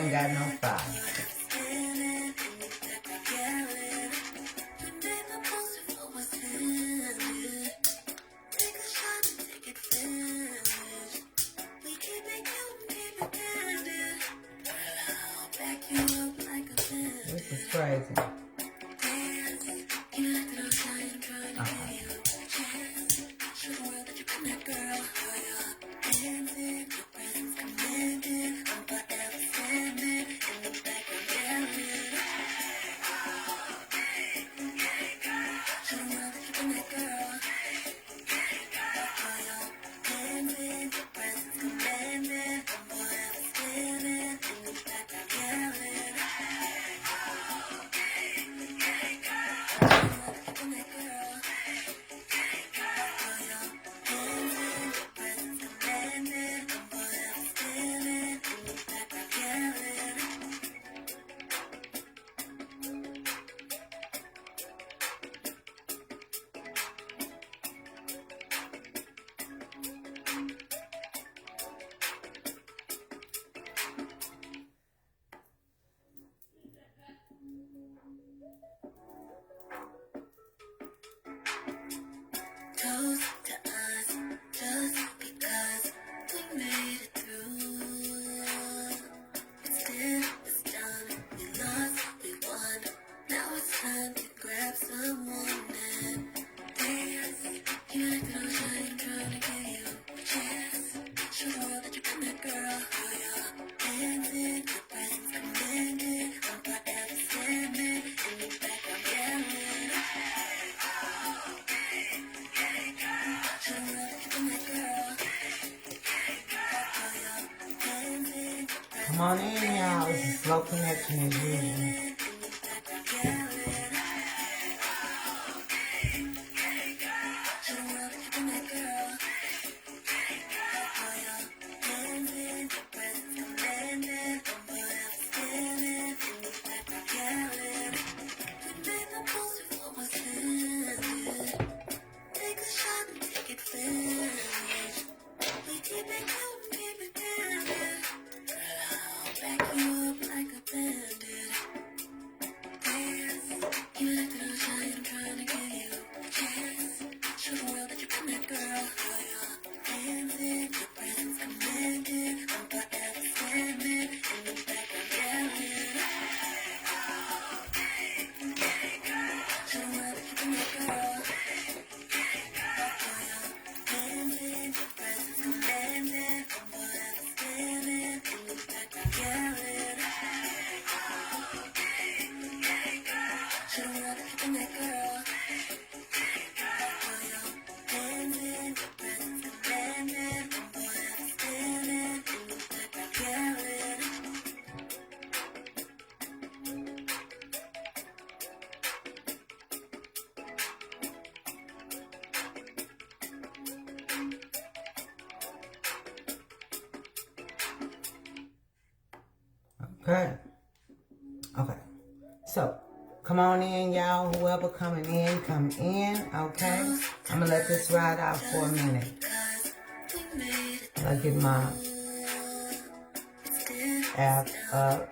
ain't got no fire. This is crazy. Come on in, y'all. It's a slow connection as usual. Okay. Okay. So, come on in, y'all. Whoever coming in, come in. Okay. I'm going to let this ride out for a minute. I'll get my app up.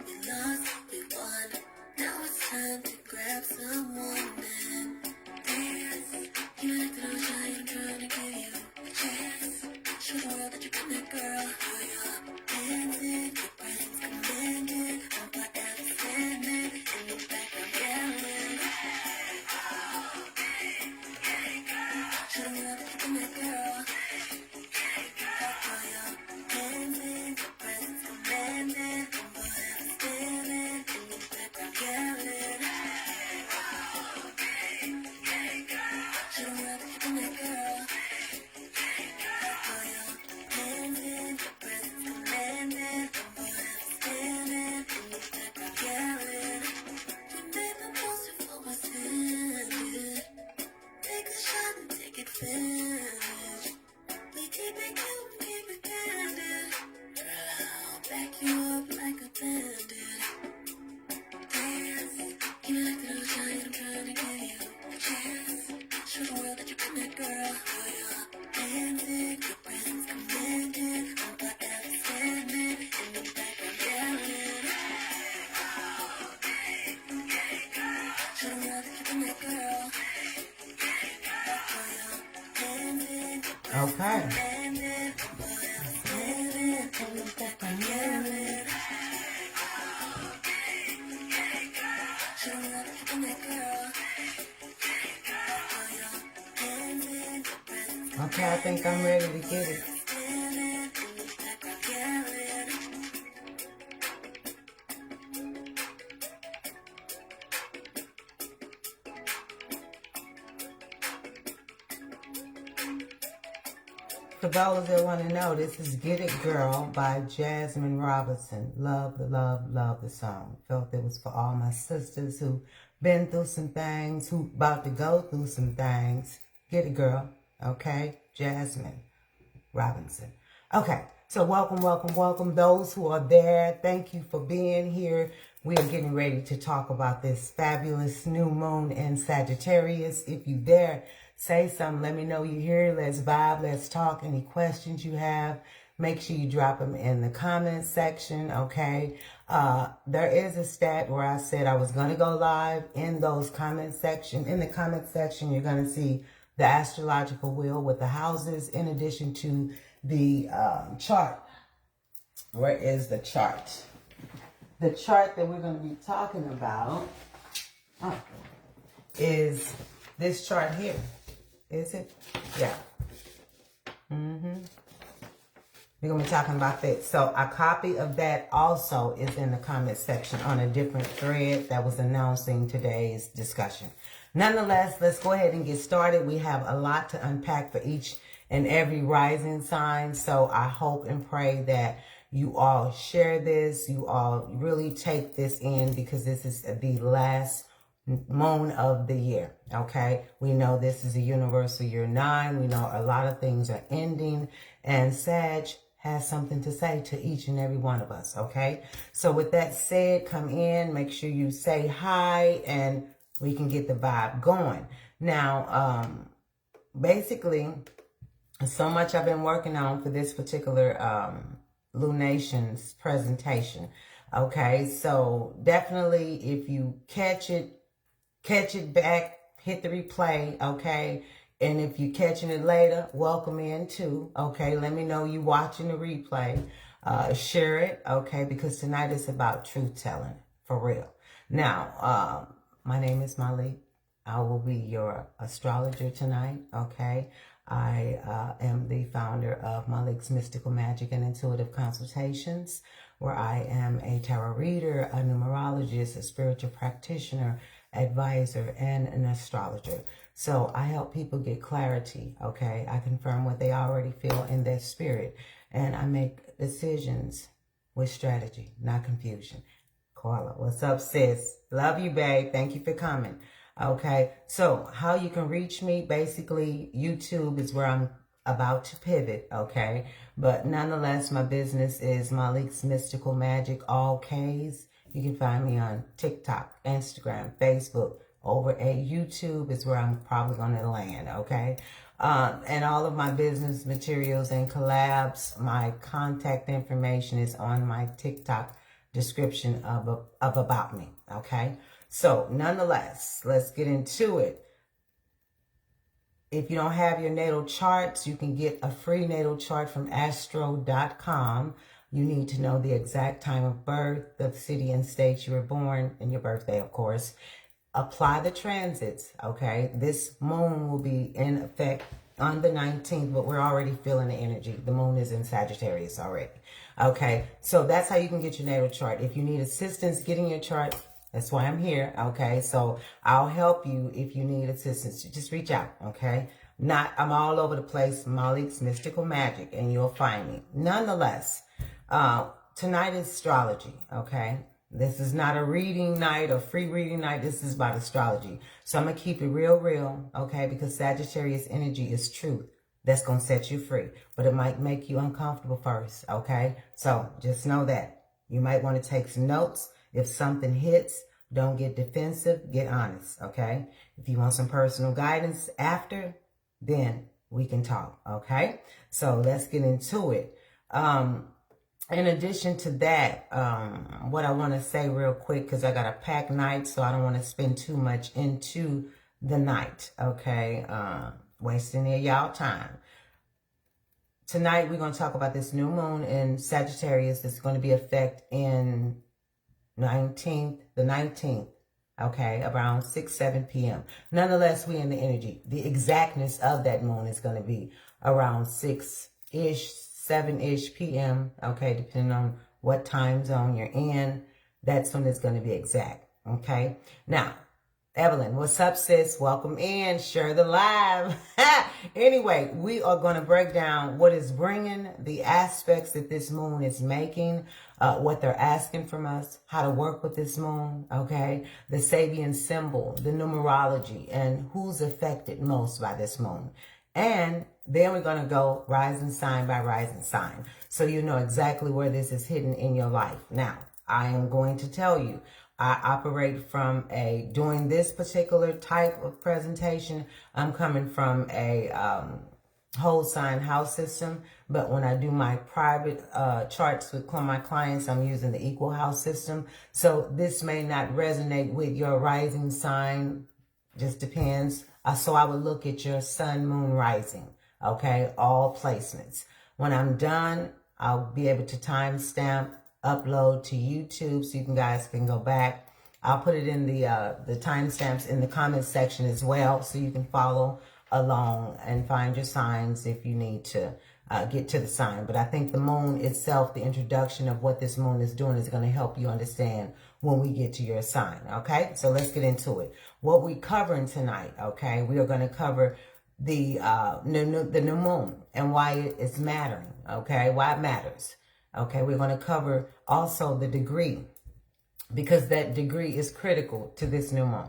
Okay. Okay, I think I'm ready to get it. For those that want to know, this is Get It Girl by Jasmine Robinson. Love the song. Felt it was for all my sisters who been through some things, who about to go through some things. Get It Girl, okay? Jasmine Robinson. Okay, so welcome those who are there. Thank you for being here. We are getting ready to talk about this fabulous new moon in Sagittarius. If you dare, say something. Let me know you're here. Let's vibe. Let's talk. Any questions you have, make sure you drop them in the comments section, okay? There is a stat where I said I was going to go live in those comment section. In the comment section, you're going to see the astrological wheel with the houses in addition to the chart. Where is the chart? The chart that we're going to be talking about is this chart here. Is it? Yeah. We're going to be talking about that. So a copy of that also is in the comment section on a different thread that was announcing today's discussion. Nonetheless, let's go ahead and get started. We have a lot to unpack for each and every rising sign. So I hope and pray that you all share this. You all really take this in because this is the last moon of the year. Okay. We know this is a universal year 9. We know a lot of things are ending, and Sag has something to say to each and every one of us. Okay. So with that said, come in, make sure you say hi, and we can get the vibe going. Now, basically, so much I've been working on for this particular Lunations presentation. Okay, so definitely if you catch it back, hit the replay, okay? And if you're catching it later, welcome in too, okay? Let me know you watching the replay. Share it, okay? Because tonight is about truth-telling, for real. Now, my name is Magik. I will be your astrologer tonight, okay? I am the founder of Magik's Mystical Magic and Intuitive Consultations, where I am a tarot reader, a numerologist, a spiritual practitioner, advisor, and an astrologer. So I help people get clarity, okay? I confirm what they already feel in their spirit, and I make decisions with strategy, not confusion. Carla, what's up, sis? Love you, babe. Thank you for coming. Okay, so how you can reach me, basically, YouTube is where I'm about to pivot, okay? But nonetheless, my business is Magik's Mystical Magic, all K's. You can find me on TikTok, Instagram, Facebook. Over at YouTube is where I'm probably going to land, okay? And all of my business materials and collabs, my contact information is on my TikTok description of About Me, okay? So, nonetheless, let's get into it. If you don't have your natal charts, you can get a free natal chart from astro.com. You need to know the exact time of birth, the city and state you were born, and your birthday, of course. Apply the transits, okay? This moon will be in effect on the 19th, but we're already feeling the energy. The moon is in Sagittarius already, okay? So that's how you can get your natal chart. If you need assistance getting your chart, that's why I'm here, okay? So I'll help you if you need assistance. Just reach out, okay? I'm all over the place, Magik's Mystical Magic, and you'll find me. Nonetheless, tonight is astrology, okay? This is not a reading night or free reading night. This is about astrology. So I'm going to keep it real, okay? Because Sagittarius energy is truth. That's going to set you free. But it might make you uncomfortable first, okay? So just know that. You might want to take some notes. If something hits, don't get defensive. Get honest, okay? If you want some personal guidance after, then we can talk, okay? So let's get into it. In addition to that, what I want to say real quick, because I got a packed night, so I don't want to spend too much into the night, okay? Wasting y'all time. tonight we're going to talk about this new moon in Sagittarius that's going to be effect in the 19th, okay, around 7 p.m. Nonetheless, we in the energy. The exactness of that moon is going to be around 6-ish, 7-ish p.m., okay, depending on what time zone you're in. That's when it's going to be exact, okay? Now, Evelyn, what's up, sis? Welcome in. Share the live. Anyway, we are going to break down what is bringing, the aspects that this moon is making, what they're asking from us, how to work with this moon, okay? The Sabian symbol, the numerology, and who's affected most by this moon. And then we're going to go rising sign by rising sign, so you know exactly where this is hidden in your life. Now, I am going to tell you, I operate from doing this particular type of presentation, I'm coming from a whole sign house system. But when I do my private charts with my clients, I'm using the equal house system. So this may not resonate with your rising sign, just depends. So I would look at your sun, moon, rising, okay, all placements. When I'm done, I'll be able to timestamp, upload to YouTube so you guys can go back. I'll put it in the timestamps in the comment section as well, so you can follow along and find your signs if you need to get to the sign. But I think the moon itself, the introduction of what this moon is doing, is going to help you understand when we get to your sign, okay? So let's get into it. What we're covering tonight, okay, we are going to cover the new moon and why it's mattering, okay, why it matters. Okay, we're going to cover also the degree, because that degree is critical to this new moon.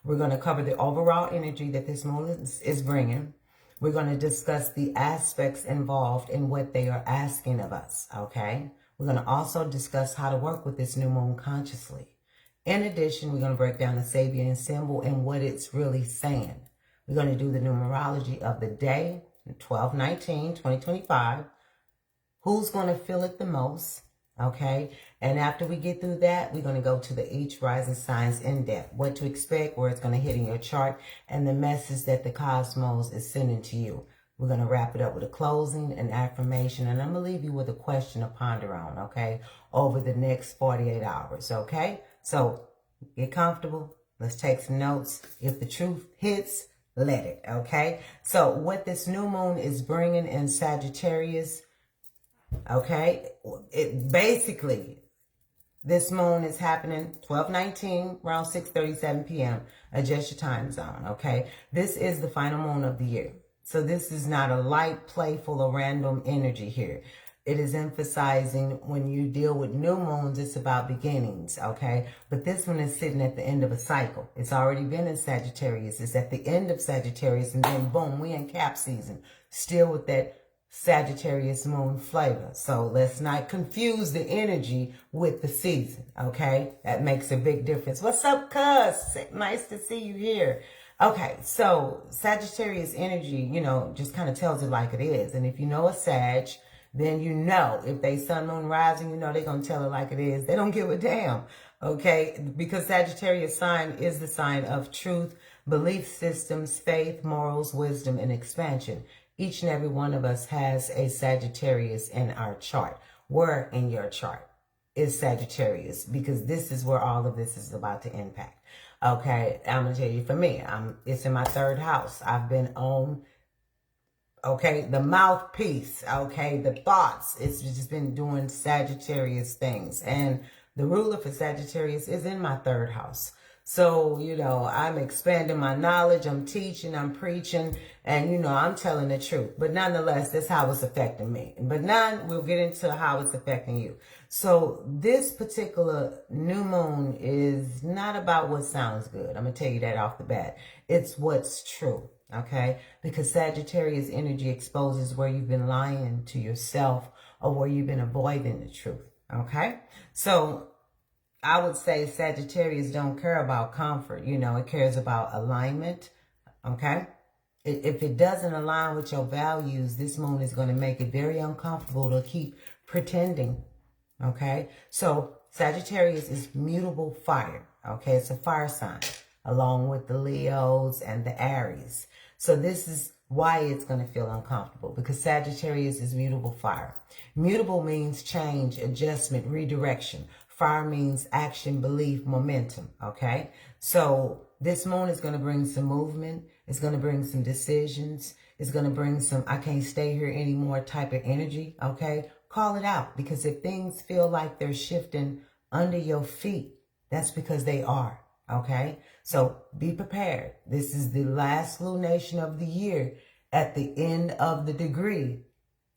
We're going to cover the overall energy that this moon is bringing. We're going to discuss the aspects involved in what they are asking of us, okay? We're going to also discuss how to work with this new moon consciously. In addition, we're going to break down the Sabian symbol and what it's really saying. We're going to do the numerology of the day, 12/19/2025. Who's going to feel it the most, okay? And after we get through that, we're going to go to the each rising signs in depth. What to expect, where it's going to hit in your chart, and the message that the cosmos is sending to you. We're going to wrap it up with a closing, an affirmation, and I'm going to leave you with a question to ponder on, okay, over the next 48 hours, okay? So get comfortable. Let's take some notes. If the truth hits, let it, okay? So what this new moon is bringing in Sagittarius, okay, it basically, this moon is happening 12/19 around 6:37 p.m. Adjust your time zone, okay? This is the final moon of the year. So this is not a light, playful, or random energy here. It is emphasizing when you deal with new moons, it's about beginnings, okay? But this one is sitting at the end of a cycle. It's already been in Sagittarius. It's at the end of Sagittarius, and then boom, we in cap season. Still with that Sagittarius moon flavor. So let's not confuse the energy with the season, okay? That makes a big difference. What's up, cuz? Nice to see you here. Okay, so Sagittarius energy, you know, just kind of tells it like it is. And if you know a Sag, then you know if they sun, moon, rising, you know they're going to tell it like it is. They don't give a damn, okay? Because Sagittarius sign is the sign of truth, belief systems, faith, morals, wisdom, and expansion. Each and every one of us has a Sagittarius in our chart. Where in your chart is Sagittarius? Because this is where all of this is about to impact. Okay, I'm going to tell you, for me, it's in my third house. I've been on, okay, the mouthpiece, okay, the thoughts. It's just been doing Sagittarius things. And the ruler for Sagittarius is in my third house. So, you know, I'm expanding my knowledge, I'm teaching, I'm preaching, and, you know, I'm telling the truth. But nonetheless, that's how it's affecting me. But now we'll get into how it's affecting you. So this particular new moon is not about what sounds good. I'm going to tell you that off the bat. It's what's true, okay? Because Sagittarius energy exposes where you've been lying to yourself or where you've been avoiding the truth, okay? So I would say Sagittarius don't care about comfort. You know, it cares about alignment, okay? If it doesn't align with your values, this moon is going to make it very uncomfortable to keep pretending, okay? So Sagittarius is mutable fire, okay? It's a fire sign, along with the Leos and the Aries. So this is why it's going to feel uncomfortable, because Sagittarius is mutable fire. Mutable means change, adjustment, redirection. Fire means action, belief, momentum, okay? So this moon is going to bring some movement. It's going to bring some decisions. It's going to bring some I can't stay here anymore type of energy, okay? Call it out, because if things feel like they're shifting under your feet, that's because they are, okay? So be prepared. This is the last lunation of the year. At the end of the degree,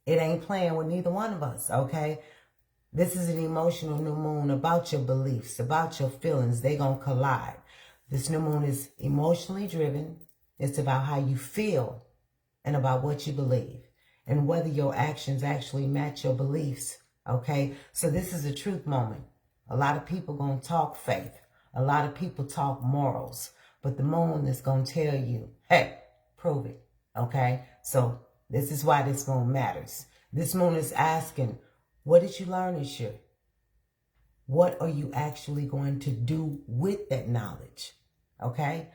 it ain't playing with neither one of us, okay? This is an emotional new moon about your beliefs, about your feelings. They gonna collide. This new moon is emotionally driven. It's about how you feel and about what you believe and whether your actions actually match your beliefs, okay? So this is a truth moment. A lot of people gonna talk faith. A lot of people talk morals. But the moon is gonna tell you, hey, prove it, okay? So this is why this moon matters. This moon is asking, what did you learn this year? What are you actually going to do with that knowledge? Okay?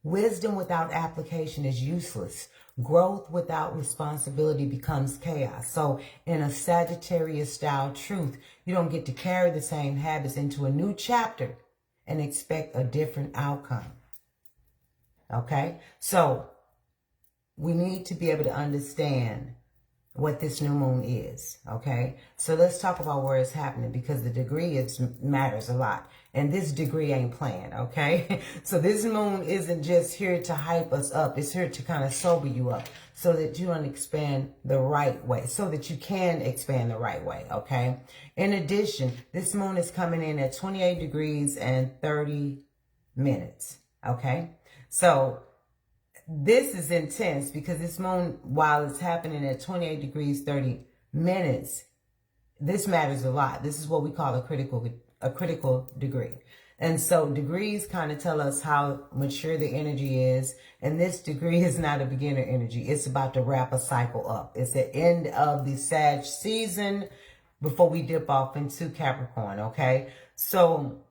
Wisdom without application is useless. Growth without responsibility becomes chaos. So in a Sagittarius style truth, you don't get to carry the same habits into a new chapter and expect a different outcome. Okay? So we need to be able to understand what this new moon is, okay? So let's talk about where it's happening, because the degree matters a lot. And this degree ain't playing, okay? So this moon isn't just here to hype us up. It's here to kind of sober you up so that you don't expand the right way, so that you can expand the right way, okay? In addition, this moon is coming in at 28 degrees and 30 minutes, okay? So this is intense, because this moon, while it's happening at 28 degrees, 30 minutes, this matters a lot. This is what we call a critical degree. And so degrees kind of tell us how mature the energy is. And this degree is not a beginner energy. It's about to wrap a cycle up. It's the end of the Sag season before we dip off into Capricorn, okay? So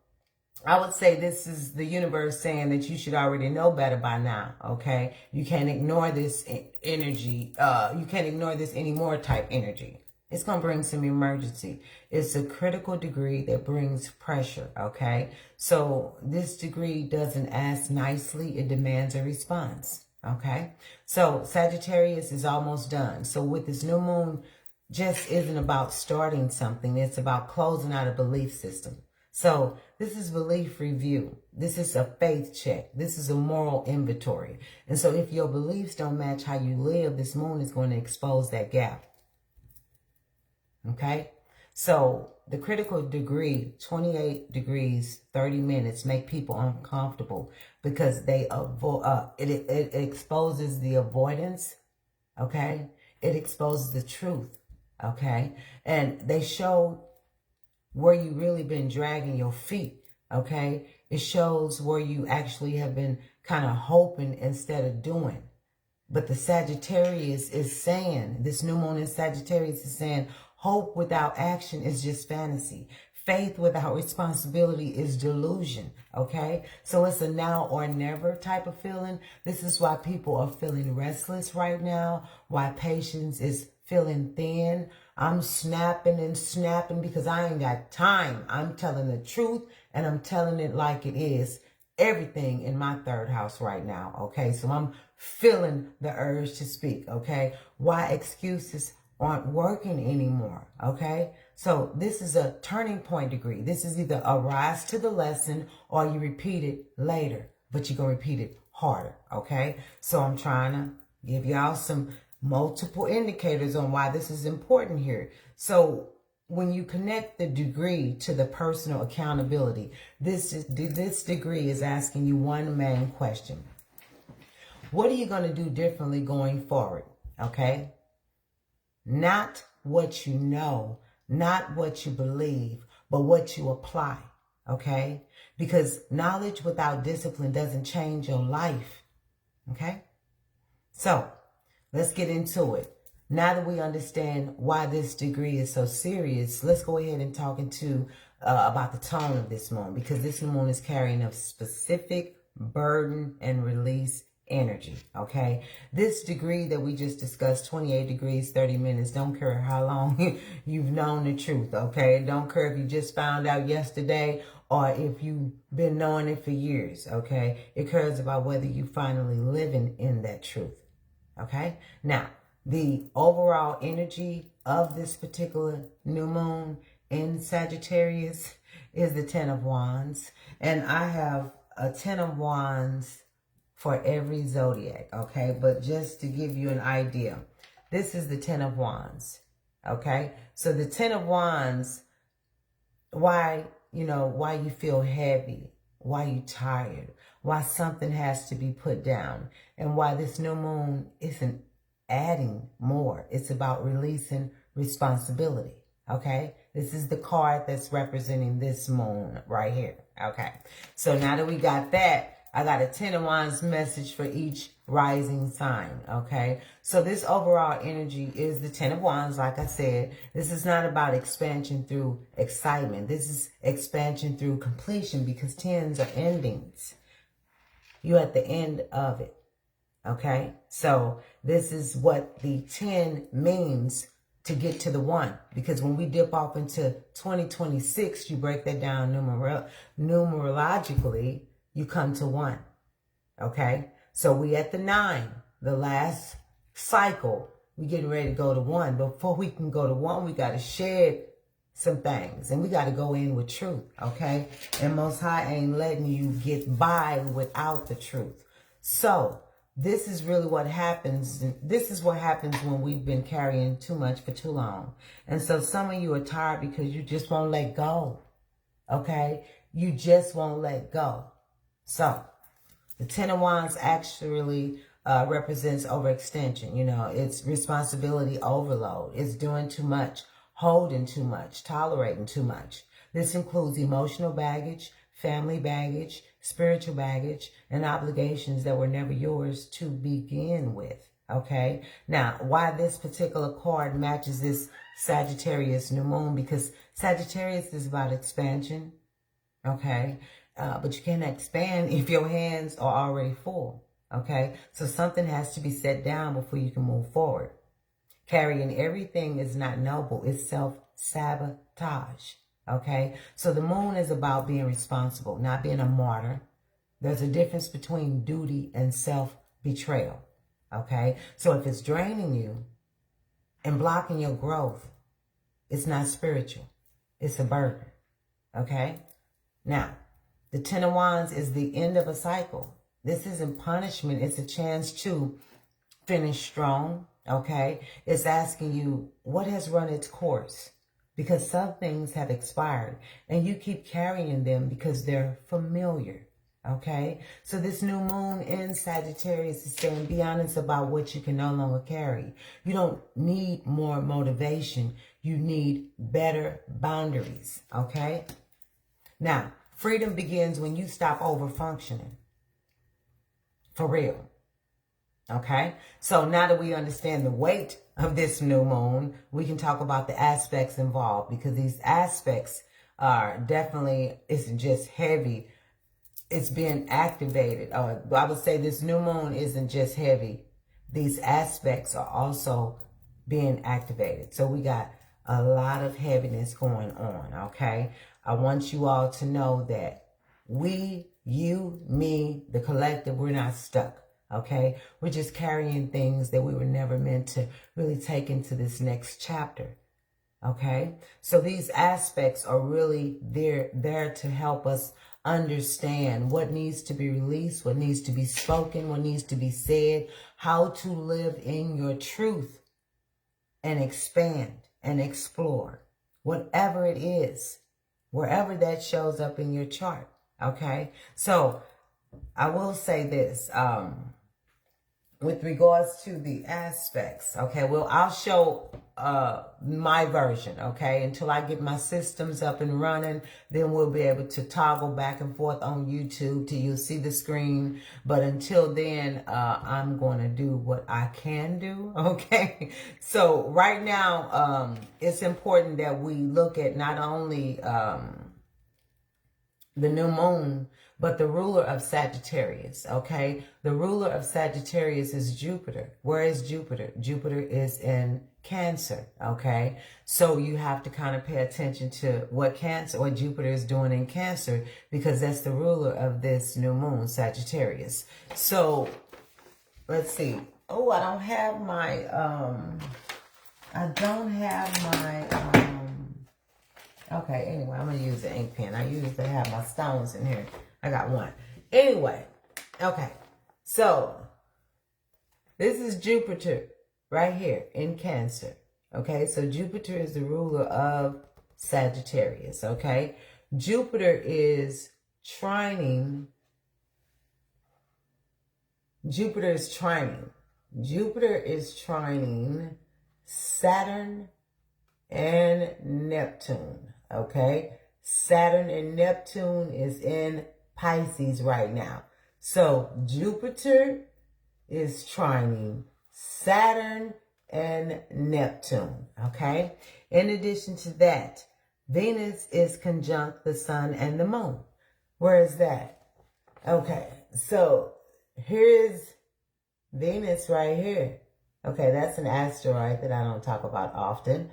I would say this is the universe saying that you should already know better by now, okay? You can't ignore this energy. You can't ignore this anymore type energy. It's going to bring some emergency. It's a critical degree that brings pressure, okay? So this degree doesn't ask nicely. It demands a response, okay? So Sagittarius is almost done. So with this new moon, just isn't about starting something. It's about closing out a belief system. So this is belief review. This is a faith check. This is a moral inventory. And so if your beliefs don't match how you live, this moon is going to expose that gap. Okay? So the critical degree, 28 degrees, 30 minutes, make people uncomfortable because they it exposes the avoidance. Okay? It exposes the truth. Okay? And they show where you really been dragging your feet, okay? It shows where you actually have been kind of hoping instead of doing. But the Sagittarius is saying, this new moon in Sagittarius is saying, hope without action is just fantasy. Faith without responsibility is delusion, okay? So it's a now or never type of feeling. This is why people are feeling restless right now, why patience is feeling thin. I'm snapping and snapping because I ain't got time. I'm telling the truth, and I'm telling it like it is. Everything in my third house right now, okay? So I'm feeling the urge to speak, okay? Why excuses aren't working anymore, okay? So this is a turning point degree. This is either a rise to the lesson or you repeat it later, but you're going to repeat it harder, okay? So I'm trying to give y'all some multiple indicators on why this is important here. So when you connect the degree to the personal accountability, this degree is asking you one main question. What are you going to do differently going forward? Okay? Not what you know, not what you believe, but what you apply. Okay? Because knowledge without discipline doesn't change your life. Okay? So let's get into it. Now that we understand why this degree is so serious, let's go ahead and talk about the tone of this moon, because this moon is carrying a specific burden and release energy, okay? This degree that we just discussed, 28 degrees, 30 minutes, don't care how long you've known the truth, okay? Don't care if you just found out yesterday or if you've been knowing it for years, okay? It cares about whether you finally living in that truth, okay? Now, the overall energy of this particular new moon in Sagittarius is the 10 of Wands. And I have a 10 of Wands for every zodiac, okay? But just to give you an idea, this is the 10 of Wands, okay? So the 10 of Wands, why you feel heavy, why you tired, why something has to be put down, and why this new moon isn't adding more. It's about releasing responsibility, okay? This is the card that's representing this moon right here, okay? So now that we got that, I got a 10 of Wands message for each rising sign, okay? So this overall energy is the 10 of Wands, like I said. This is not about expansion through excitement. This is expansion through completion, because 10s are endings. You're at the end of it, okay? So this is what the 10 means to get to the 1. Because when we dip off into 2026, you break that down numerologically, you come to 1, okay? So we at the 9, the last cycle. We getting ready to go to 1. Before we can go to 1, we got to shed some things. And we got to go in with truth, okay? And Most High ain't letting you get by without the truth. So this is really what happens. This is what happens when we've been carrying too much for too long. And so some of you are tired because you just won't let go, okay? You just won't let go. So the 10 of Wands actually represents overextension. You know, it's responsibility overload. It's doing too much, holding too much, tolerating too much. This includes emotional baggage, family baggage, spiritual baggage, and obligations that were never yours to begin with, okay? Now, why this particular card matches this Sagittarius new moon, because Sagittarius is about expansion, okay? But you can't expand if your hands are already full, okay? So something has to be set down before you can move forward. Carrying everything is not noble. It's self-sabotage, okay? So the moon is about being responsible, not being a martyr. There's a difference between duty and self-betrayal, okay? So if it's draining you and blocking your growth, it's not spiritual. It's a burden, okay? Now, the 10 of Wands is the end of a cycle. This isn't punishment. It's a chance to finish strong, okay? It's asking you, what has run its course? Because some things have expired and you keep carrying them because they're familiar, okay? So this new moon in Sagittarius is saying, be honest about what you can no longer carry. You don't need more motivation. You need better boundaries, okay? Now, freedom begins when you stop over-functioning. For real. Okay? So now that we understand the weight of this new moon, we can talk about the aspects involved, because these aspects are definitely, isn't just heavy, it's being activated. I would say this new moon isn't just heavy. These aspects are also being activated. So we got a lot of heaviness going on, okay? I want you all to know that we, you, me, the collective, we're not stuck, okay? We're just carrying things that we were never meant to really take into this next chapter, okay? So these aspects are really there to help us understand what needs to be released, what needs to be spoken, what needs to be said, how to live in your truth and expand and explore, whatever it is, wherever that shows up in your chart, okay? So I will say this, with regards to the aspects, okay, well, I'll show my version, okay, until I get my systems up and running. Then we'll be able to toggle back and forth on YouTube till you'll see the screen. But until then, I'm going to do what I can do, okay? So right now, it's important that we look at not only the new moon, But the ruler of Sagittarius, okay? The ruler of Sagittarius is Jupiter. Where is Jupiter? Jupiter is in Cancer, okay? So you have to kind of pay attention to what Jupiter is doing in Cancer, because that's the ruler of this new moon, Sagittarius. So let's see. Oh, I don't have my, okay, anyway, I'm going to use the ink pen. I usually have my stones in here. I got one. Anyway, okay. So, this is Jupiter right here in Cancer. Okay, so Jupiter is the ruler of Sagittarius. Okay, Jupiter is trining. Jupiter is trining Saturn and Neptune. Okay, Saturn and Neptune is in Pisces right now. So Jupiter is trining Saturn and Neptune. Okay, in addition to that, Venus is conjunct the sun and the moon. Where is that? Okay, so here's Venus right here. Okay, that's an asteroid that I don't talk about often.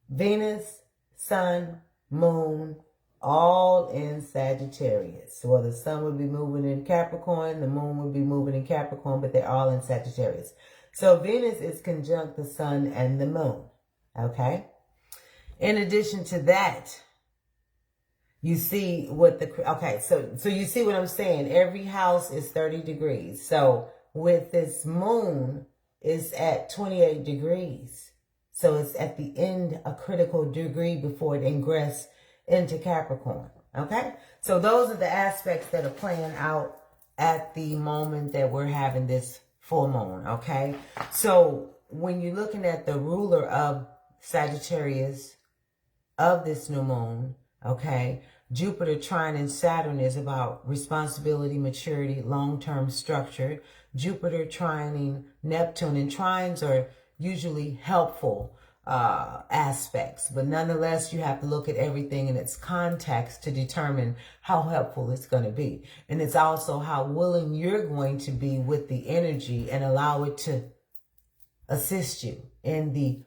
Venus, sun, moon, all in Sagittarius. Well, the sun would be moving in Capricorn, the moon would be moving in Capricorn, but they're all in Sagittarius. So Venus is conjunct the sun and the moon. Okay? In addition to that, you see what so you see what I'm saying? Every house is 30 degrees. So with this moon, it's at 28 degrees. So it's at the end, a critical degree before it ingress into Capricorn. Okay? So those are the aspects that are playing out at the moment that we're having this full moon. Okay? So when you're looking at the ruler of Sagittarius of this new moon, okay, Jupiter trining Saturn is about responsibility, maturity, long-term structure. Jupiter trining Neptune, and trines are usually helpful aspects, but nonetheless, you have to look at everything in its context to determine how helpful it's going to be. And it's also how willing you're going to be with the energy and allow it to assist you in the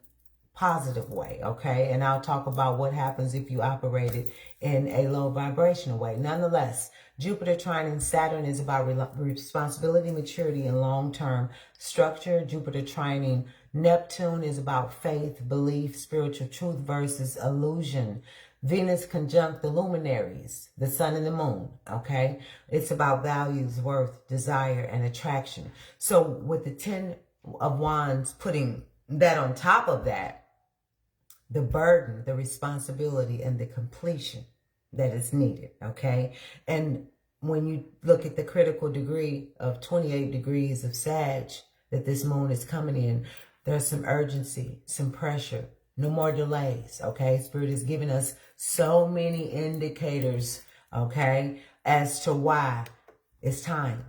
positive way, okay? And I'll talk about what happens if you operate it in a low vibrational way. Nonetheless, Jupiter trining Saturn is about responsibility, maturity, and long-term structure. Jupiter trining Neptune is about faith, belief, spiritual truth versus illusion. Venus conjunct the luminaries, the sun and the moon, okay? It's about values, worth, desire, and attraction. So with the 10 of Wands putting that on top of that, the burden, the responsibility, and the completion that is needed, okay? And when you look at the critical degree of 28 degrees of Sag that this moon is coming in, there's some urgency, some pressure, no more delays, okay? Spirit is giving us so many indicators, okay, as to why it's time.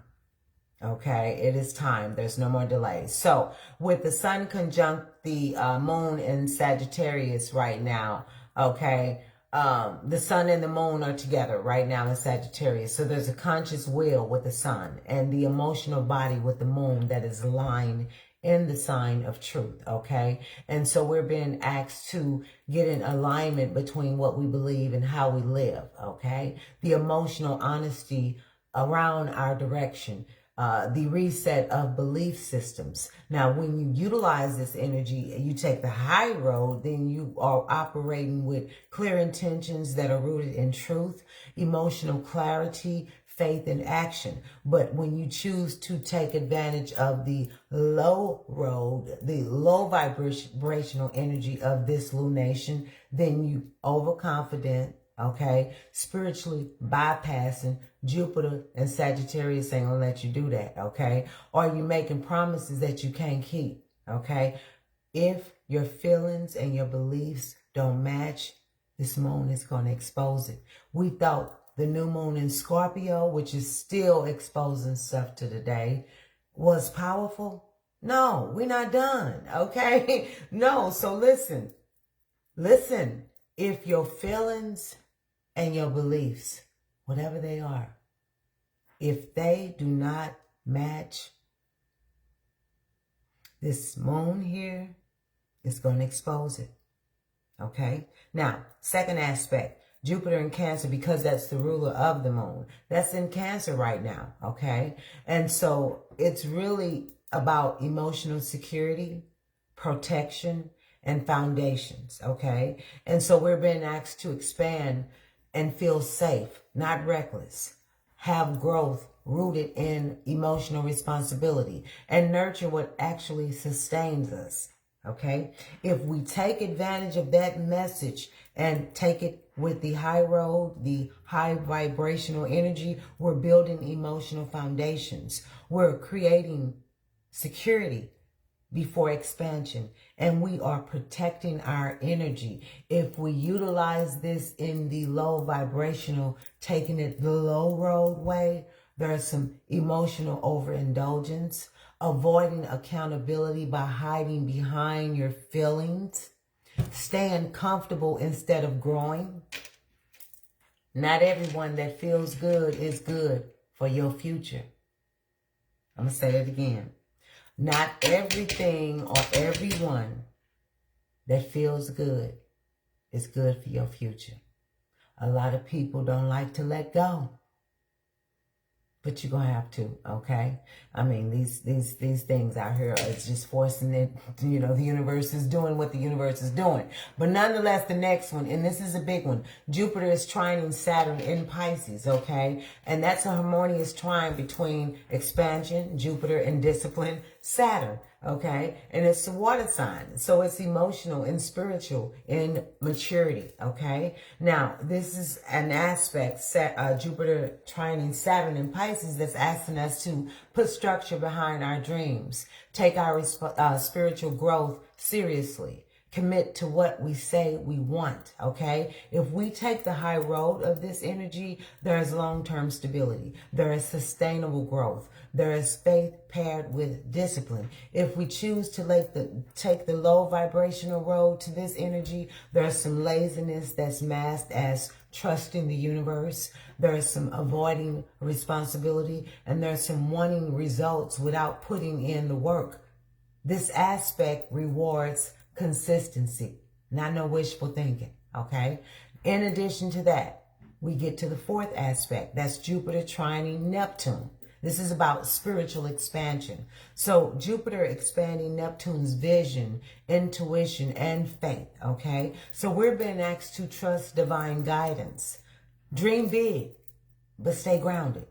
Okay, it is time. There's no more delays. So with the sun conjunct the moon in Sagittarius right now, okay, the sun and the moon are together right now in Sagittarius. So there's a conscious will with the sun and the emotional body with the moon that is aligned in the sign of truth, okay? And so we're being asked to get in alignment between what we believe and how we live, okay? The emotional honesty around our direction. The reset of belief systems. Now, when you utilize this energy, you take the high road, then you are operating with clear intentions that are rooted in truth, emotional clarity, faith, and action. But when you choose to take advantage of the low road, the low vibrational energy of this lunation, then you overconfident, okay, spiritually bypassing. Jupiter and Sagittarius ain't gonna let you do that, okay? Or you making promises that you can't keep, okay? If your feelings and your beliefs don't match, this moon is gonna expose it. We thought the new moon in Scorpio, which is still exposing stuff to today, was powerful. No, we're not done, okay? No, so listen. If your feelings and your beliefs, whatever they are, if they do not match, this moon here is going to expose it. Okay? Now, second aspect, Jupiter in Cancer, because that's the ruler of the moon. That's in Cancer right now. Okay? And so it's really about emotional security, protection, and foundations. Okay? And so we're being asked to expand and feel safe, not reckless. Have growth rooted in emotional responsibility and nurture what actually sustains us. Okay? If we take advantage of that message and take it with the high road, the high vibrational energy, we're building emotional foundations. We're creating security before expansion, and we are protecting our energy. If we utilize this in the low vibrational, taking it the low road way, there's some emotional overindulgence, avoiding accountability by hiding behind your feelings, staying comfortable instead of growing. Not everyone that feels good is good for your future. I'm going to say that again. Not everything or everyone that feels good is good for your future. A lot of people don't like to let go. But you're going to have to, okay? I mean, these things out here are just forcing it. You know, the universe is doing what the universe is doing. But nonetheless, the next one, and this is a big one. Jupiter is trining Saturn in Pisces, okay? And that's a harmonious trine between expansion, Jupiter, and discipline, Saturn, okay? And it's a water sign. So it's emotional and spiritual in maturity, okay? Now, this is an aspect, Jupiter trining Saturn in Pisces, that's asking us to put structure behind our dreams, take our spiritual growth seriously, commit to what we say we want, okay? If we take the high road of this energy, there is long-term stability. There is sustainable growth. There is faith paired with discipline. If we choose to take the low vibrational road to this energy, there's some laziness that's masked as trusting the universe. There's some avoiding responsibility, and there's some wanting results without putting in the work. This aspect rewards consistency, not no wishful thinking, okay? In addition to that, we get to the fourth aspect. That's Jupiter trining Neptune. This is about spiritual expansion. So Jupiter expanding Neptune's vision, intuition, and faith, okay? So we're being asked to trust divine guidance. Dream big, but stay grounded.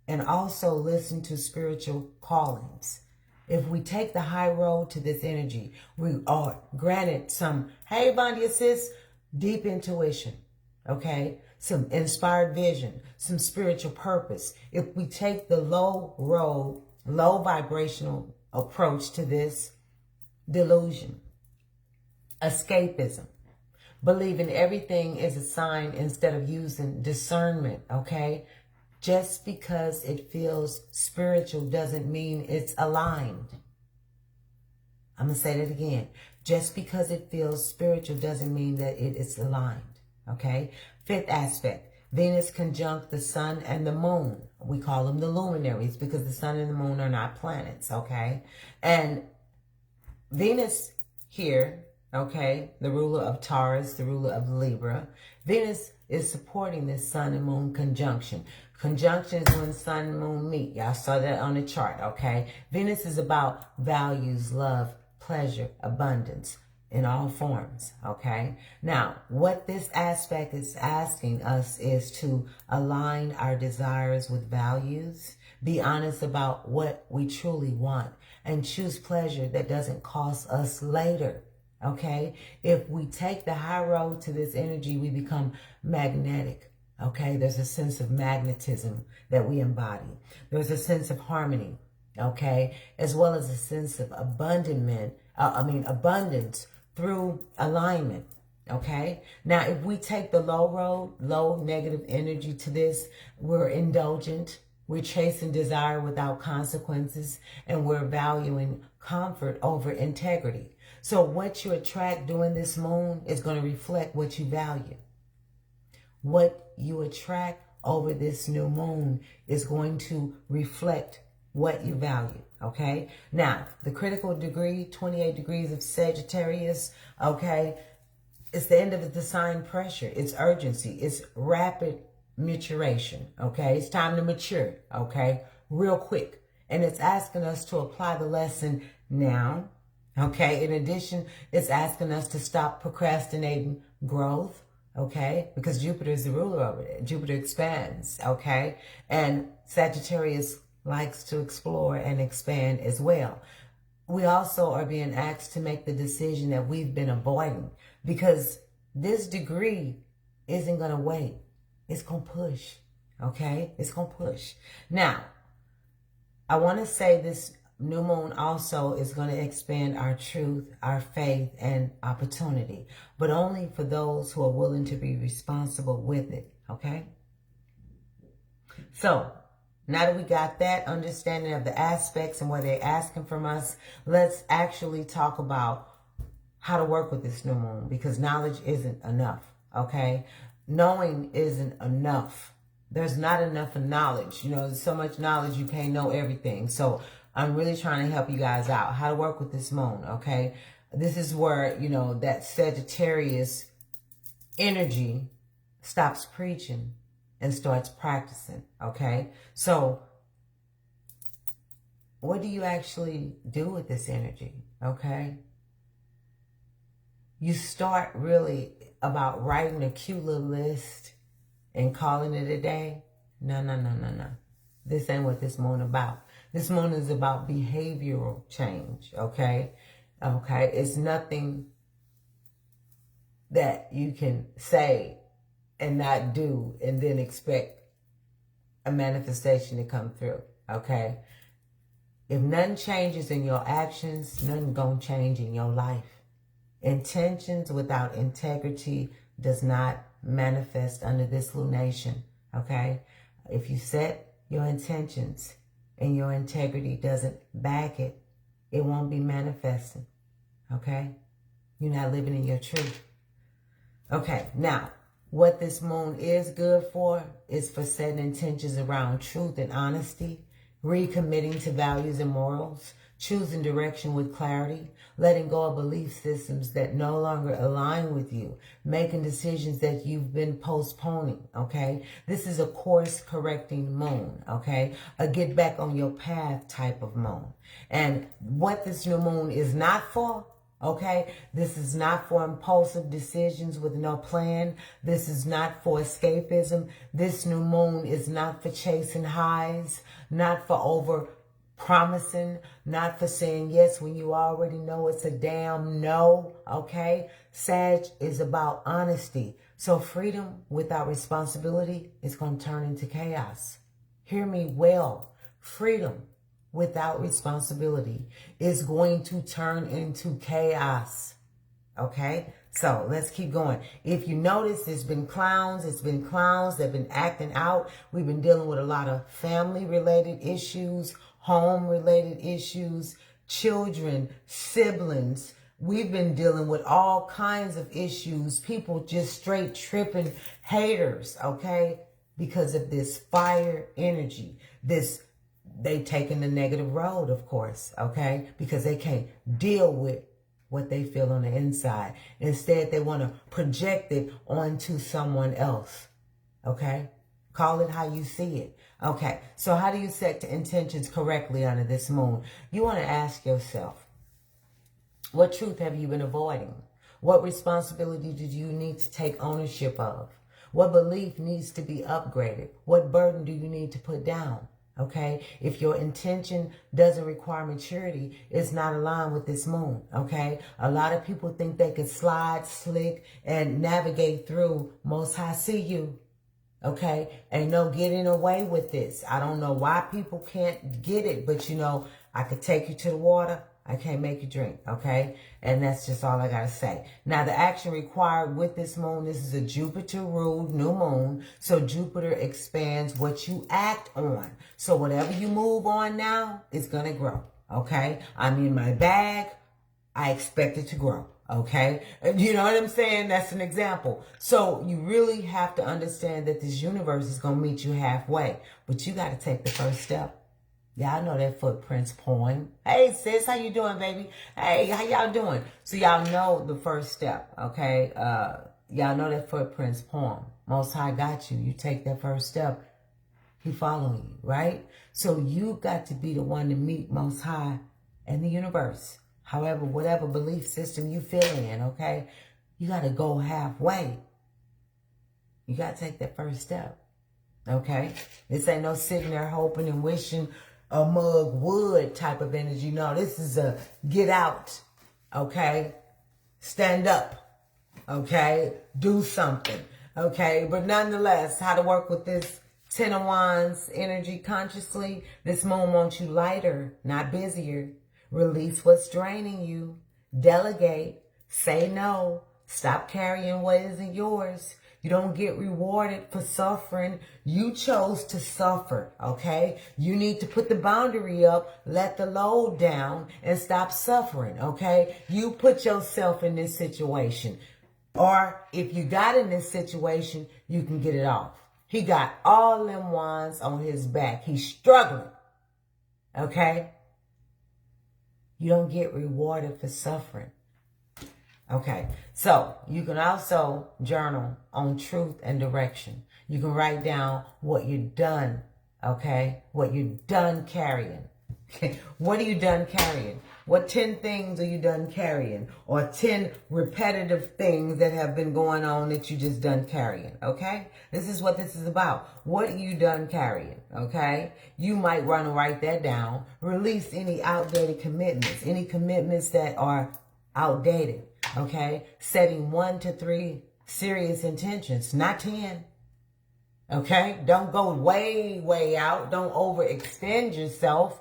And also listen to spiritual callings. If we take the high road to this energy, we are granted some, hey, Bondi Assist, deep intuition, okay? Some inspired vision, some spiritual purpose. If we take the low road, low vibrational approach to this, delusion, escapism, believing everything is a sign instead of using discernment, okay? Just because it feels spiritual doesn't mean it's aligned. I'm going to say that again. Just because it feels spiritual doesn't mean that it is aligned. Okay? Fifth aspect. Venus conjunct the sun and the moon. We call them the luminaries because the sun and the moon are not planets. Okay? And Venus here, okay, the ruler of Taurus, the ruler of Libra. Venus is supporting this sun and moon conjunction. Conjunction is when sun and moon meet. Y'all saw that on the chart, okay? Venus is about values, love, pleasure, abundance in all forms, okay? Now, what this aspect is asking us is to align our desires with values, be honest about what we truly want, and choose pleasure that doesn't cost us later. Okay, if we take the high road to this energy, we become magnetic. Okay, there's a sense of magnetism that we embody. There's a sense of harmony. Okay, as well as a sense of abundance through alignment. Okay, now if we take the low road, low negative energy to this, we're indulgent. We're chasing desire without consequences, and we're valuing comfort over integrity. So what you attract during this moon is going to reflect what you value. What you attract over this new moon is going to reflect what you value, okay? Now, the critical degree, 28 degrees of Sagittarius, okay? It's the end of the sign pressure. It's urgency. It's rapid maturation, okay? It's time to mature, okay? Real quick. And it's asking us to apply the lesson now, okay? In addition, it's asking us to stop procrastinating growth, okay? Because Jupiter is the ruler over it. Jupiter expands, okay? And Sagittarius likes to explore and expand as well. We also are being asked to make the decision that we've been avoiding, because this degree isn't going to wait. It's going to push, okay? It's going to push. Now, I want to say this new moon also is going to expand our truth, our faith, and opportunity, but only for those who are willing to be responsible with it, okay? So, now that we got that understanding of the aspects and what they're asking from us, let's actually talk about how to work with this new moon, because knowledge isn't enough, okay? Knowing isn't enough. There's not enough of knowledge. You know, there's so much knowledge, you can't know everything. So I'm really trying to help you guys out how to work with this moon, okay? This is where, you know, that Sagittarius energy stops preaching and starts practicing, okay? So what do you actually do with this energy, okay? You start really about writing a cute little list and calling it a day. No. This ain't what this moon about. This moon is about behavioral change, okay? Okay, it's nothing that you can say and not do and then expect a manifestation to come through, okay? If nothing changes in your actions, nothing gonna change in your life. Intentions without integrity does not manifest under this lunation, okay? If you set your intentions and your integrity doesn't back it, it won't be manifesting, okay? You're not living in your truth. Okay, now, what this moon is good for is for setting intentions around truth and honesty, recommitting to values and morals, choosing direction with clarity, letting go of belief systems that no longer align with you, making decisions that you've been postponing, okay? This is a course-correcting moon, okay? A get back on your path type of moon. And what this new moon is not for, okay? This is not for impulsive decisions with no plan. This is not for escapism. This new moon is not for chasing highs, not for over-promising, not for saying yes when you already know it's a damn no, okay? Sag is about honesty. So freedom without responsibility is going to turn into chaos. Hear me well. Freedom without responsibility is going to turn into chaos. Okay? So let's keep going. If you notice, it's been clowns that have been acting out. We've been dealing with a lot of family-related issues, home-related issues, children, siblings. We've been dealing with all kinds of issues. People just straight tripping, haters, okay? Because of this fire energy, they taking the negative road, of course, okay? Because they can't deal with what they feel on the inside. Instead, they want to project it onto someone else, okay? Call it how you see it. Okay, so how do you set the intentions correctly under this moon? You want to ask yourself, what truth have you been avoiding? What responsibility do you need to take ownership of? What belief needs to be upgraded? What burden do you need to put down? Okay, if your intention doesn't require maturity, it's not aligned with this moon, okay? A lot of people think they could slide, slick, and navigate through Most High see you, okay? Ain't no getting away with this. I don't know why people can't get it, but you know, I could take you to the water. I can't make you drink, okay? And that's just all I got to say. Now, the action required with this moon, this is a Jupiter-ruled new moon. So Jupiter expands what you act on. So whatever you move on now, it's going to grow, okay? I'm in my bag. I expect it to grow, Okay? You know what I'm saying? That's an example. So you really have to understand that this universe is going to meet you halfway. But you got to take the first step. Y'all know that Footprints poem. Hey, sis, how you doing, baby? Hey, how y'all doing? So y'all know the first step, okay? Y'all know that Footprints poem. Most High got you. You take that first step. He following you, right? So you got to be the one to meet Most High and the universe. However, whatever belief system you feel in, okay? You got to go halfway. You got to take that first step, okay? This ain't no sitting there hoping and wishing a mug wood type of energy. No, this is a get out, okay? Stand up, okay? Do something, okay? But nonetheless, how to work with this Ten of Wands energy consciously. This moon wants you lighter, not busier. Release what's draining you. Delegate. Say no. Stop carrying what isn't yours. You don't get rewarded for suffering. You chose to suffer, okay? You need to put the boundary up, let the load down, and stop suffering, okay? You put yourself in this situation. Or if you got in this situation, you can get it off. He got all them wands on his back. He's struggling, okay? You don't get rewarded for suffering. Okay, so you can also journal on truth and direction. You can write down what you're done, okay? What you're done carrying. What are you done carrying? What 10 things are you done carrying? Or 10 repetitive things that have been going on that you just done carrying, okay? This is what this is about. What are you done carrying, okay? You might want to write that down. Release any outdated commitments, any commitments that are outdated, okay? Setting 1 to 3 serious intentions, not 10. Okay? Don't go way, way out. Don't overextend yourself.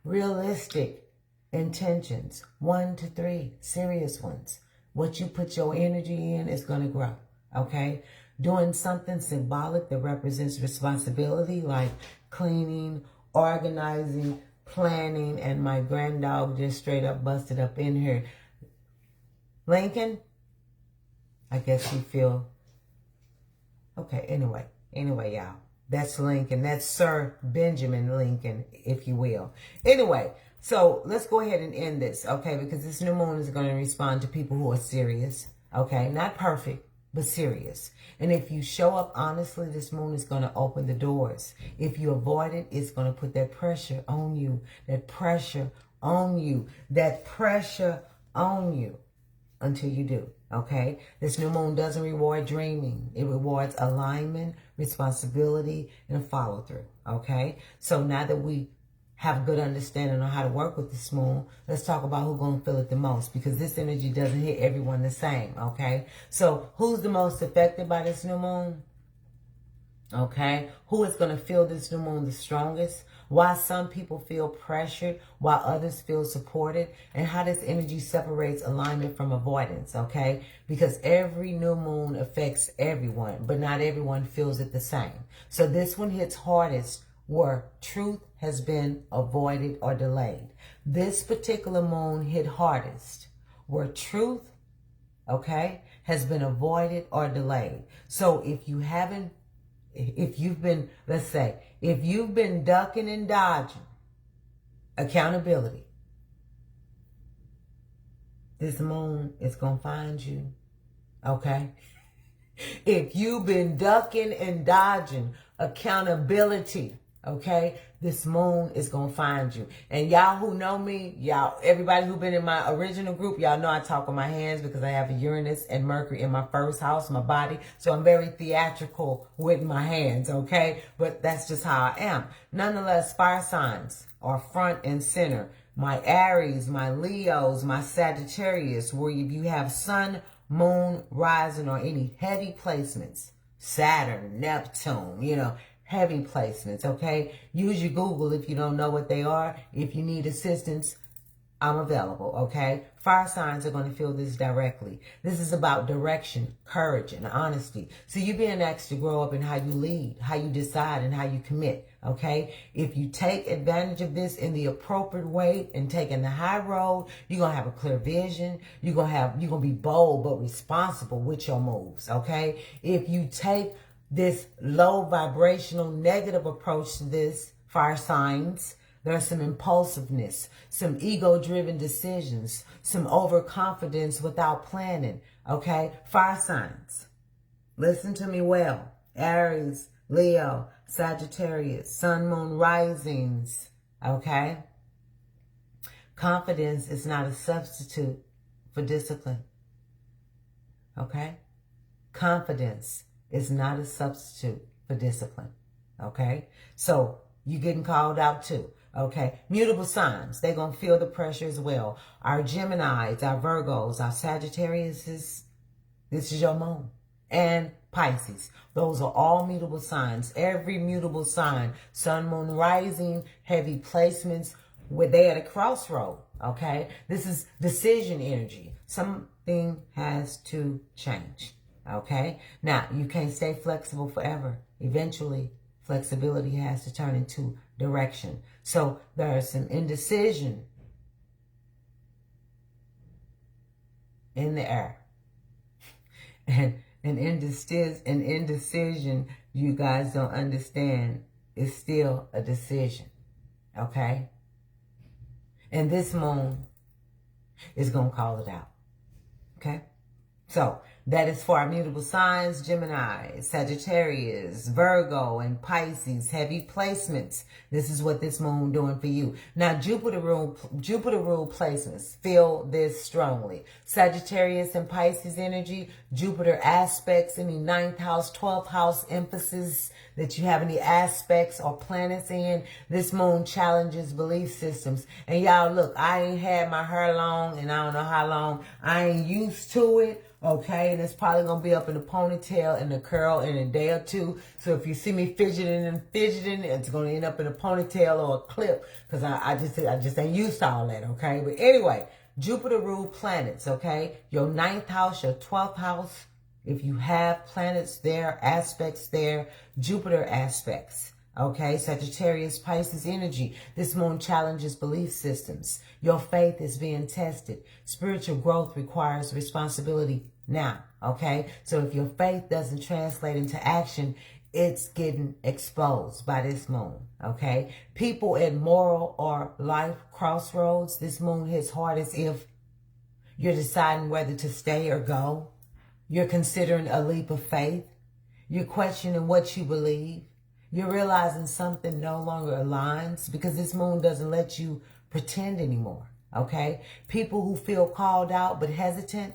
Realistic intentions. 1 to 3 serious ones. What you put your energy in is going to grow. Okay? Doing something symbolic that represents responsibility, like cleaning, organizing, planning, and my grand dog just straight up busted up in here. Lincoln, I guess you feel, okay, anyway, y'all. That's Lincoln. That's Sir Benjamin Lincoln, if you will. Anyway, so let's go ahead and end this, okay? Because this new moon is going to respond to people who are serious, okay? Not perfect, but serious. And if you show up honestly, this moon is going to open the doors. If you avoid it, it's going to put that pressure on you, that pressure on you, that pressure on you until you do, okay? This new moon doesn't reward dreaming. It rewards alignment, responsibility, and follow through, okay? So now that we have good understanding on how to work with this moon, let's talk about who's going to feel it the most, because this energy doesn't hit everyone the same, okay? So who's the most affected by this new moon? Okay? Who is going to feel this new moon the strongest? Why some people feel pressured while others feel supported, and how this energy separates alignment from avoidance, okay? Because every new moon affects everyone, but not everyone feels it the same. So this one hits hardest where truth has been avoided or delayed. This particular moon hit hardest where truth, okay, has been avoided or delayed. So if you've been, let's say, if you've been ducking and dodging accountability, this moon is going to find you, okay? If you've been ducking and dodging accountability, okay, this moon is going to find you. And y'all who know me, y'all, everybody who been in my original group, y'all know I talk with my hands because I have Uranus and Mercury in my first house, my body. So I'm very theatrical with my hands, okay? But that's just how I am. Nonetheless, fire signs are front and center. My Aries, my Leos, my Sagittarius, where if you have sun, moon, rising, or any heavy placements, Saturn, Neptune, you know, heavy placements, okay? Use your Google if you don't know what they are. If you need assistance, I'm available, okay? Fire signs are going to feel this directly. This is about direction, courage, and honesty. So you're being asked to grow up in how you lead, how you decide, and how you commit, okay? If you take advantage of this in the appropriate way and taking the high road, you're going to have a clear vision. You're going to be bold but responsible with your moves, okay? If you take this low vibrational negative approach to this, fire signs, there's some impulsiveness, some ego-driven decisions, some overconfidence without planning, okay? Fire signs, listen to me well. Aries, Leo, Sagittarius, Sun, Moon, risings, okay? Confidence is not a substitute for discipline, okay? Confidence is not a substitute for discipline, okay? So you're getting called out too. Okay, mutable signs, they're going to feel the pressure as well. Our Geminis, our Virgos, our Sagittarius, this is your moon. And Pisces, those are all mutable signs. Every mutable sign, Sun, Moon, rising, heavy placements, where they're at a crossroad, okay? This is decision energy. Something has to change, okay? Now, you can't stay flexible forever. Eventually, flexibility has to turn into direction. So there is some indecision in the air. And indecision, you guys don't understand, is still a decision. Okay? And this moon is going to call it out. Okay? So that is for our mutable signs, Gemini, Sagittarius, Virgo, and Pisces, heavy placements. This is what this moon doing for you. Now, Jupiter rule placements, feel this strongly. Sagittarius and Pisces energy, Jupiter aspects, any 9th house, 12th house emphasis that you have any aspects or planets in. This moon challenges belief systems. And y'all, look, I ain't had my hair long, and I don't know how long. I ain't used to it. Okay, and it's probably going to be up in a ponytail and a curl in a day or two. So if you see me fidgeting, it's going to end up in a ponytail or a clip, because I just ain't used to all that, okay? But anyway, Jupiter rule planets, okay? Your 9th house, your 12th house, if you have planets there, aspects there, Jupiter aspects. Okay, Sagittarius, Pisces energy. This moon challenges belief systems. Your faith is being tested. Spiritual growth requires responsibility now. Okay, so if your faith doesn't translate into action, it's getting exposed by this moon. Okay, people at moral or life crossroads, this moon hits hardest if you're deciding whether to stay or go. You're considering a leap of faith. You're questioning what you believe. You're realizing something no longer aligns, because this moon doesn't let you pretend anymore, okay? People who feel called out but hesitant,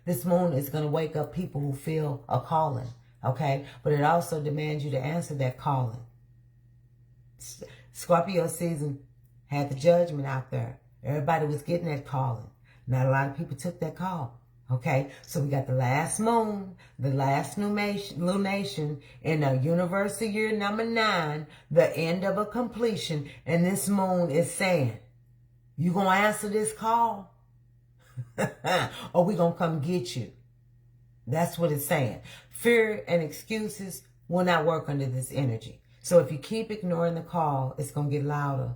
this moon is going to wake up people who feel a calling, okay? But it also demands you to answer that calling. Scorpio season had the judgment out there. Everybody was getting that calling. Not a lot of people took that call. Okay, so we got the last moon, the last lunation in a universal year number 9, the end of a completion, and this moon is saying, you gonna answer this call? Or we gonna come get you? That's what it's saying. Fear and excuses will not work under this energy. So if you keep ignoring the call, it's gonna get louder.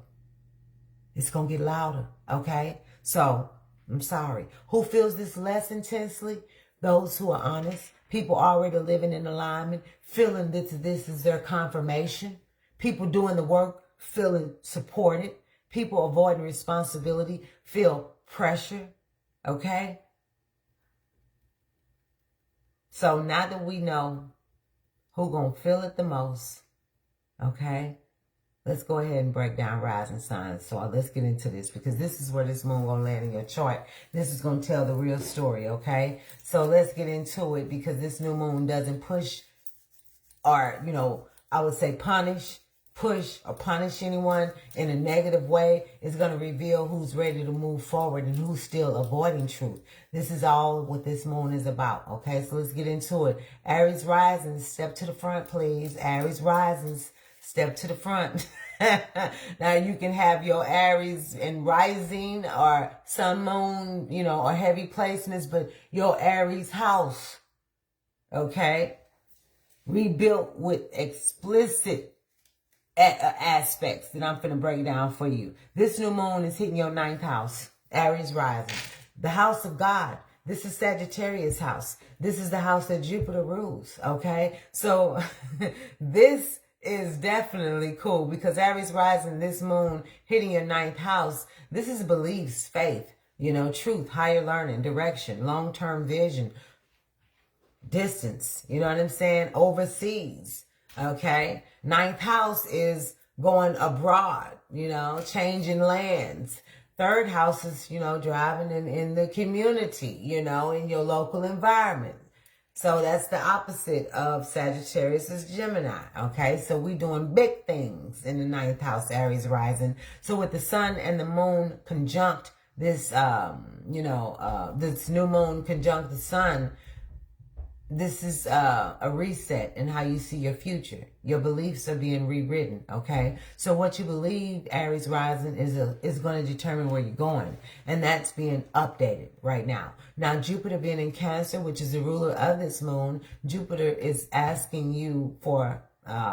It's gonna get louder, okay? So I'm sorry. Who feels this less intensely? Those who are honest. People already living in alignment, feeling that this is their confirmation. People doing the work, feeling supported. People avoiding responsibility, feel pressure. Okay? So now that we know who gonna feel it the most, okay? Let's go ahead and break down rising signs. So let's get into this, because this is where this moon going to land in your chart. This is going to tell the real story, okay? So let's get into it, because this new moon doesn't push or, I would say push or punish anyone in a negative way. It's going to reveal who's ready to move forward and who's still avoiding truth. This is all what this moon is about, okay? So let's get into it. Aries rising, step to the front, please. Aries rising, step to the front. Now you can have your Aries in rising or sun, moon, you know, or heavy placements, but your Aries house, okay, rebuilt with explicit aspects that I'm finna break down for you. This new moon is hitting your 9th house, Aries rising, the house of God. This is Sagittarius house. This is the house that Jupiter rules, okay? So this is definitely cool because Aries rising, this moon hitting your 9th house, this is beliefs, faith, you know, truth, higher learning, direction, long-term vision, distance, you know what I'm saying? Overseas, okay? 9th house is going abroad, you know, changing lands. 3rd house is, you know, driving in the community, you know, in your local environment. So that's the opposite of Sagittarius is Gemini, okay? So we doing big things in the 9th house, Aries rising. So with the sun and the moon conjunct this, this new moon conjunct the sun, this is a reset in how you see your future. Your beliefs are being rewritten, okay? So what you believe, Aries rising, is going to determine where you're going. And that's being updated right now. Now, Jupiter being in Cancer, which is the ruler of this moon, Jupiter is asking you for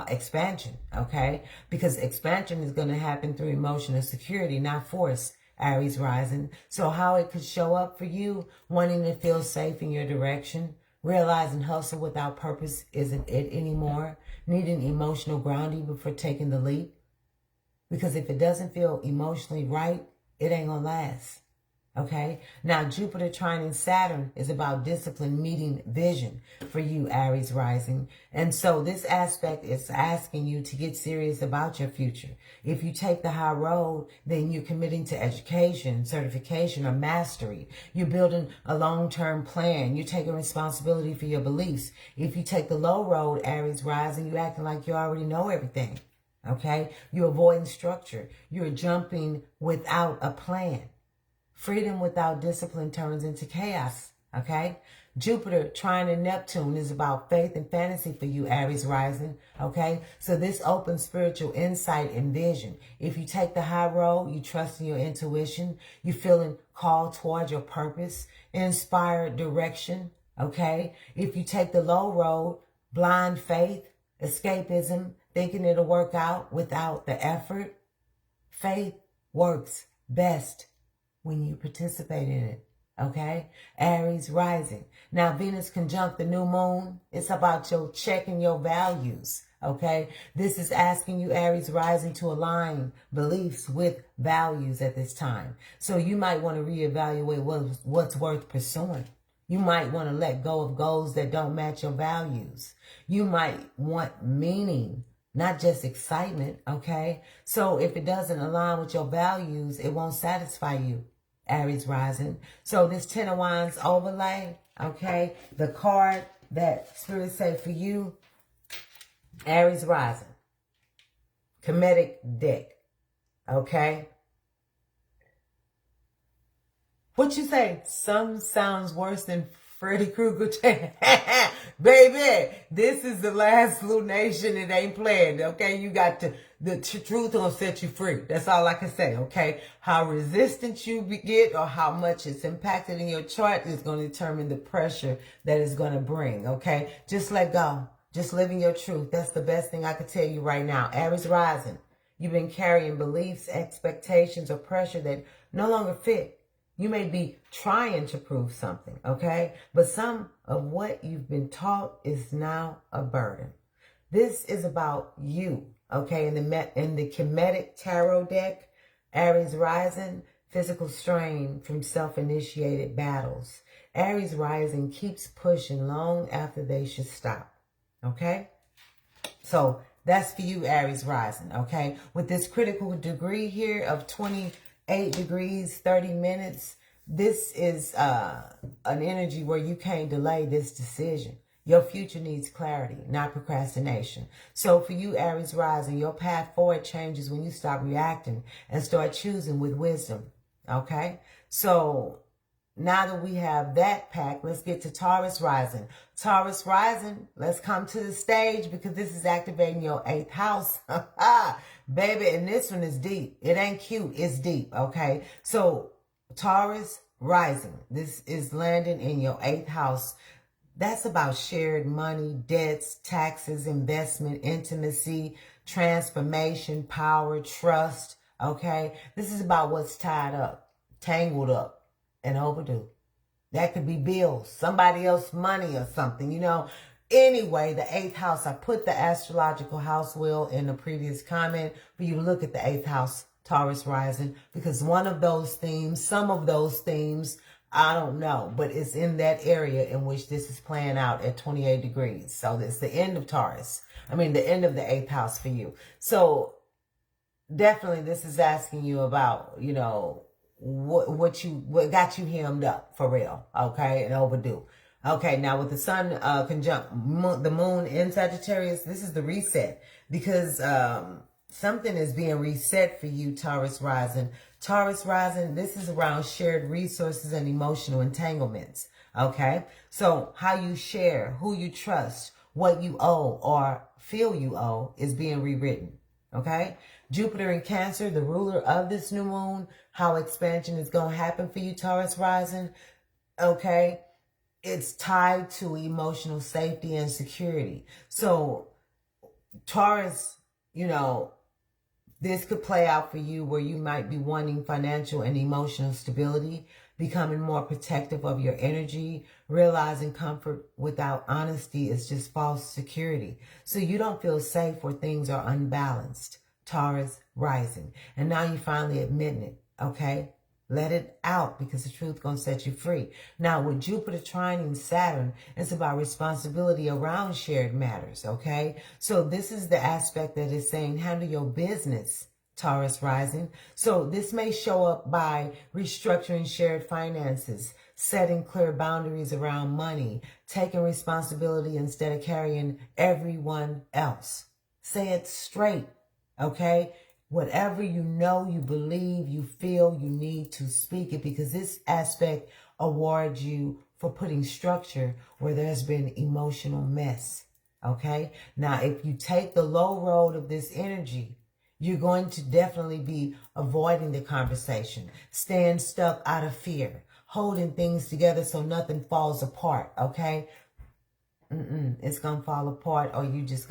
expansion, okay? Because expansion is going to happen through emotional security, not force. Aries rising. So how it could show up for you, wanting to feel safe in your direction, realizing hustle without purpose isn't it anymore, needing emotional grounding before taking the leap. Because if it doesn't feel emotionally right, it ain't gonna last. Okay? Now, Jupiter trining Saturn is about discipline meeting vision for you, Aries rising. And so this aspect is asking you to get serious about your future. If you take the high road, then you're committing to education, certification, or mastery. You're building a long-term plan. You're taking responsibility for your beliefs. If you take the low road, Aries rising, you're acting like you already know everything. Okay? You're avoiding structure. You're jumping without a plan. Freedom without discipline turns into chaos, okay? Jupiter trining Neptune is about faith and fantasy for you, Aries rising, okay? So this opens spiritual insight and vision. If you take the high road, you trust in your intuition, you're feeling called towards your purpose, inspired direction, okay? If you take the low road, blind faith, escapism, thinking it'll work out without the effort, faith works best when you participate in it, okay? Aries rising. Now, Venus conjunct the new moon. It's about your checking your values, okay? This is asking you, Aries rising, to align beliefs with values at this time. So you might want to reevaluate what's worth pursuing. You might want to let go of goals that don't match your values. You might want meaning, not just excitement, okay? So if it doesn't align with your values, it won't satisfy you, Aries rising. So this 10 of Wands overlay, okay? The card that Spirit say for you, Aries rising. Comedic deck, okay? What you say? Some sounds worse than Freddy Krueger. Baby, this is the last lunation. It ain't planned, okay? You got the truth gonna set you free. That's all I can say, okay? How resistant you get or how much it's impacted in your chart is going to determine the pressure that it's going to bring, okay? Just let go. Just living your truth. That's the best thing I could tell you right now. Aries rising. You've been carrying beliefs, expectations, or pressure that no longer fit. You may be trying to prove something, okay? But some of what you've been taught is now a burden. This is about you, okay? In the Comedic Tarot deck, Aries rising, physical strain from self-initiated battles. Aries rising keeps pushing long after they should stop, okay? So that's for you, Aries rising, okay? With this critical degree here of 28 degrees, 30 minutes, this is an energy where you can't delay this decision. Your future needs clarity, not procrastination. So for you, Aries rising, your path forward changes when you stop reacting and start choosing with wisdom, okay? So now that we have that pack, let's get to Taurus rising. Taurus rising, let's come to the stage because this is activating your 8th house. Baby, and this one is deep. It ain't cute, it's deep, okay? So Taurus rising, this is landing in your 8th house. That's about shared money, debts, taxes, investment, intimacy, transformation, power, trust, okay? This is about what's tied up, tangled up, and overdue. That could be bills, somebody else's money or something, you know. Anyway, the 8th house, I put the astrological house wheel in the previous comment for you to look at the 8th house, Taurus rising, because one of those themes, some of those themes, I don't know, but it's in that area in which this is playing out at 28 degrees. So it's the end of Taurus. I mean, the end of the 8th house for you. So definitely this is asking you about, you know, what got you hemmed up for real, okay, and overdue. Okay, now with the sun conjunct the moon in Sagittarius, this is the reset because something is being reset for you, Taurus rising. Taurus rising, this is around shared resources and emotional entanglements, okay? So how you share, who you trust, what you owe or feel you owe is being rewritten, okay? Jupiter in Cancer, the ruler of this new moon, how expansion is going to happen for you, Taurus rising, okay? It's tied to emotional safety and security. So Taurus, you know, this could play out for you where you might be wanting financial and emotional stability, becoming more protective of your energy, realizing comfort without honesty is just false security. So you don't feel safe where things are unbalanced. Taurus rising. And now you finally admitting it, okay? Let it out because the truth is going to set you free. Now, with Jupiter trining Saturn, it's about responsibility around shared matters, okay? So this is the aspect that is saying handle your business, Taurus rising. So this may show up by restructuring shared finances, setting clear boundaries around money, taking responsibility instead of carrying everyone else. Say it straight, okay? Whatever you know, you believe, you feel, you need to speak it because this aspect awards you for putting structure where there's been emotional mess, okay? Now, if you take the low road of this energy, you're going to definitely be avoiding the conversation, staying stuck out of fear, holding things together so nothing falls apart, okay? It's going to fall apart or you just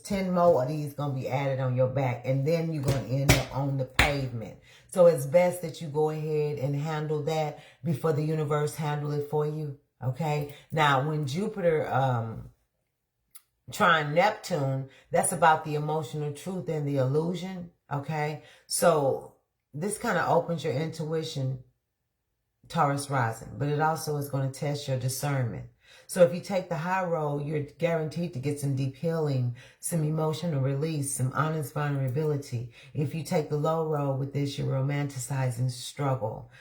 10 more of these going to be added on your back and then you're going to end up on the pavement. So it's best that you go ahead and handle that before the universe handle it for you, okay? Now, when Jupiter trine Neptune, that's about the emotional truth and the illusion, okay? So this kind of opens your intuition, Taurus rising, but it also is going to test your discernment. So if you take the high road, you're guaranteed to get some deep healing, some emotional release, some honest vulnerability. If you take the low road with this, you're romanticizing struggle,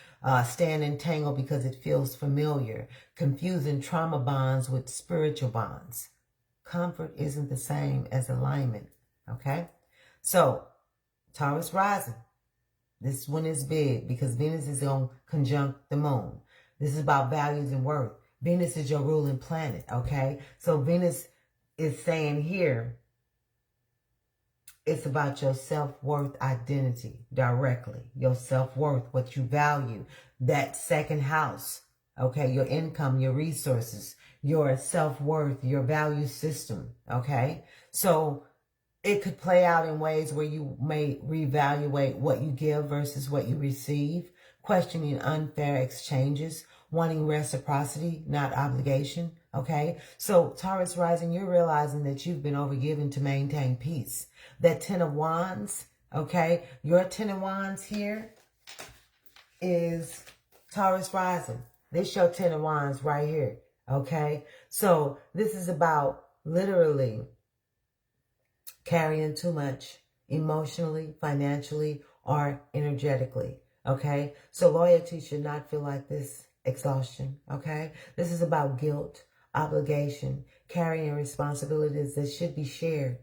staying entangled because it feels familiar, confusing trauma bonds with spiritual bonds. Comfort isn't the same as alignment, okay? So, Taurus rising. This one is big because Venus is on conjunct the moon. This is about values and worth. Venus is your ruling planet, okay? So Venus is saying here, it's about your self-worth identity directly. Your self-worth, what you value, that second house, okay? Your income, your resources, your self-worth, your value system, okay? So it could play out in ways where you may reevaluate what you give versus what you receive, questioning unfair exchanges, wanting reciprocity, not obligation, okay? So Taurus rising, you're realizing that you've been overgiven to maintain peace. That 10 of Wands, okay? Your 10 of Wands here is Taurus rising. This your 10 of Wands right here, okay? So this is about literally carrying too much emotionally, financially, or energetically, okay? So loyalty should not feel like this exhaustion, okay? This is about guilt, obligation, carrying responsibilities that should be shared.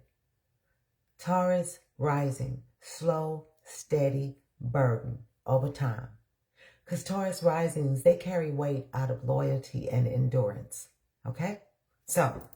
Taurus rising, slow, steady burden over time. Because Taurus risings, they carry weight out of loyalty and endurance. Okay? So,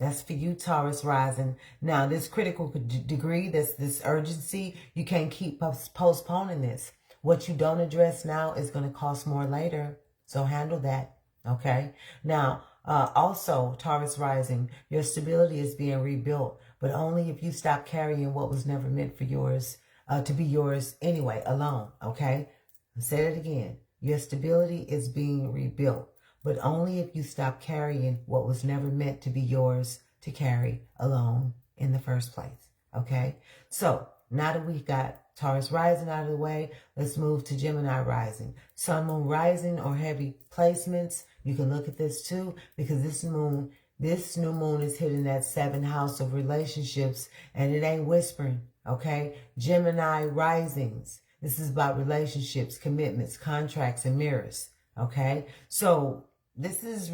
that's for you, Taurus rising. Now, this critical degree, this urgency, you can't keep postponing this. What you don't address now is going to cost more later. So handle that. Okay? Now, also, Taurus rising, your stability is being rebuilt, but only if you stop carrying what was never meant for yours, to be yours anyway, alone. Okay? I'll say it again. Your stability is being rebuilt, but only if you stop carrying what was never meant to be yours to carry alone in the first place. Okay? So, now that we've got Taurus rising out of the way, let's move to Gemini rising. Sun, moon rising, or heavy placements. You can look at this too, because this new moon is hitting that 7th house of relationships, and it ain't whispering. Okay? Gemini risings. This is about relationships, commitments, contracts, and mirrors. Okay? So, this is,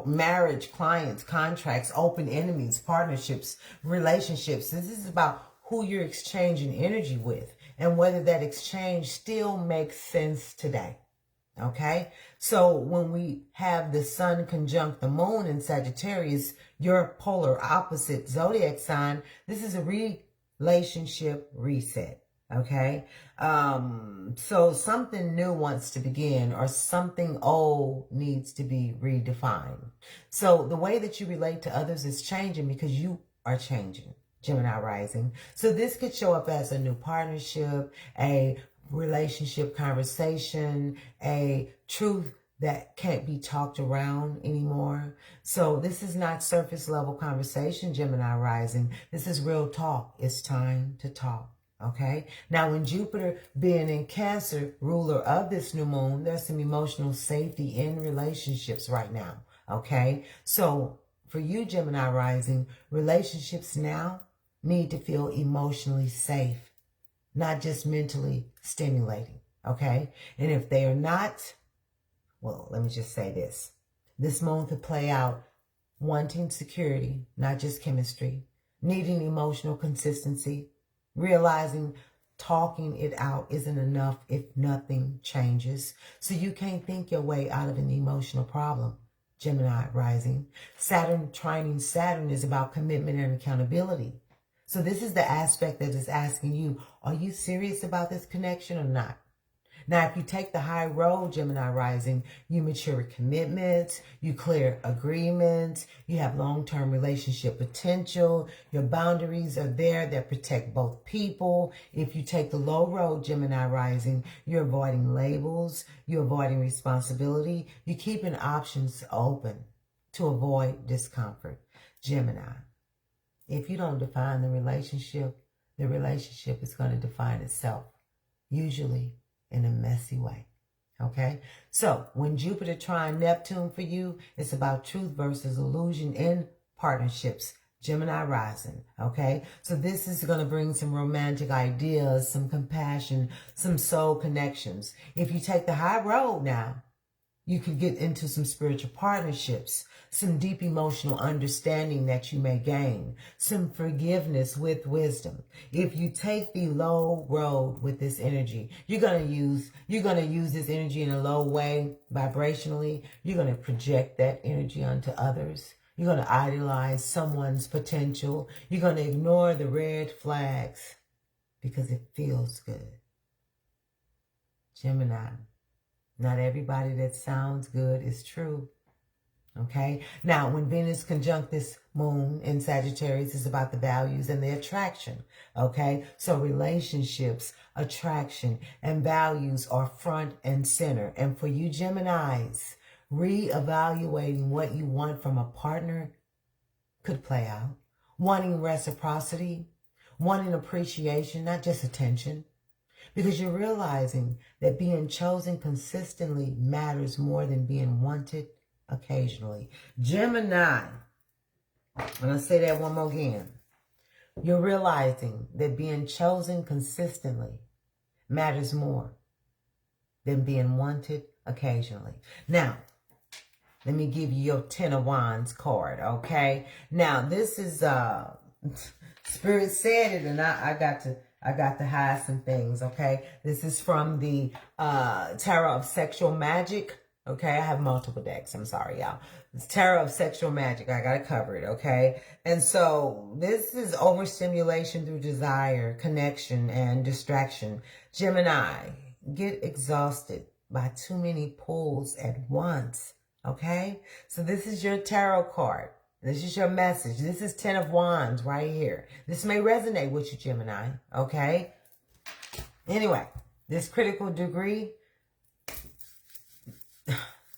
marriage, clients, contracts, open enemies, partnerships, relationships. This is about who you're exchanging energy with and whether that exchange still makes sense today. Okay? So when we have the sun conjunct the moon in Sagittarius, your polar opposite zodiac sign, this is a relationship reset. Okay? So something new wants to begin, or something old needs to be redefined. So the way that you relate to others is changing because you are changing, Gemini rising. So this could show up as a new partnership, a relationship conversation, a truth that can't be talked around anymore. So this is not surface level conversation, Gemini rising. This is real talk. It's time to talk. Okay. Now, when Jupiter being in Cancer, ruler of this new moon, there's some emotional safety in relationships right now. Okay. So for you, Gemini rising, relationships now need to feel emotionally safe, not just mentally stimulating. Okay. And if they are not, well, let me just say this. This moon could play out wanting security, not just chemistry, needing emotional consistency, realizing talking it out isn't enough if nothing changes. So you can't think your way out of an emotional problem, Gemini rising. Saturn trining Saturn is about commitment and accountability. So this is the aspect that is asking you, are you serious about this connection or not? Now, if you take the high road, Gemini rising, you mature commitments, you clear agreements, you have long-term relationship potential, your boundaries are there that protect both people. If you take the low road, Gemini rising, you're avoiding labels, you're avoiding responsibility, you're keeping options open to avoid discomfort. Gemini, if you don't define the relationship is going to define itself, usually in a messy way. Okay? So when Jupiter trine Neptune for you, it's about truth versus illusion in partnerships. Gemini rising. Okay? So this is going to bring some romantic ideas, some compassion, some soul connections. If you take the high road now, you could get into some spiritual partnerships, some deep emotional understanding that you may gain, some forgiveness with wisdom. If you take the low road with this energy, you're going to use this energy in a low way, vibrationally. You're going to project that energy onto others. You're going to idolize someone's potential. You're going to ignore the red flags because it feels good. Gemini. Not everybody that sounds good is true. Okay? Now, when Venus conjunct this moon in Sagittarius, it's about the values and the attraction. Okay? So relationships, attraction, and values are front and center. And for you Geminis, reevaluating what you want from a partner could play out. Wanting reciprocity, wanting appreciation, not just attention. Because you're realizing that being chosen consistently matters more than being wanted occasionally. Gemini, I'm going to say that one more again. You're realizing that being chosen consistently matters more than being wanted occasionally. Now, let me give you your 10 of Wands card, okay? Now, this is, Spirit said it, and I I got to hide some things, okay? This is from the Tarot of Sexual Magic, okay? I have multiple decks. I'm sorry, y'all. It's Tarot of Sexual Magic. I got to cover it, okay? And so this is overstimulation through desire, connection, and distraction. Gemini, get exhausted by too many pulls at once, okay? So this is your tarot card. This is your message. This is 10 of Wands right here. This may resonate with you, Gemini, okay? Anyway, this critical degree,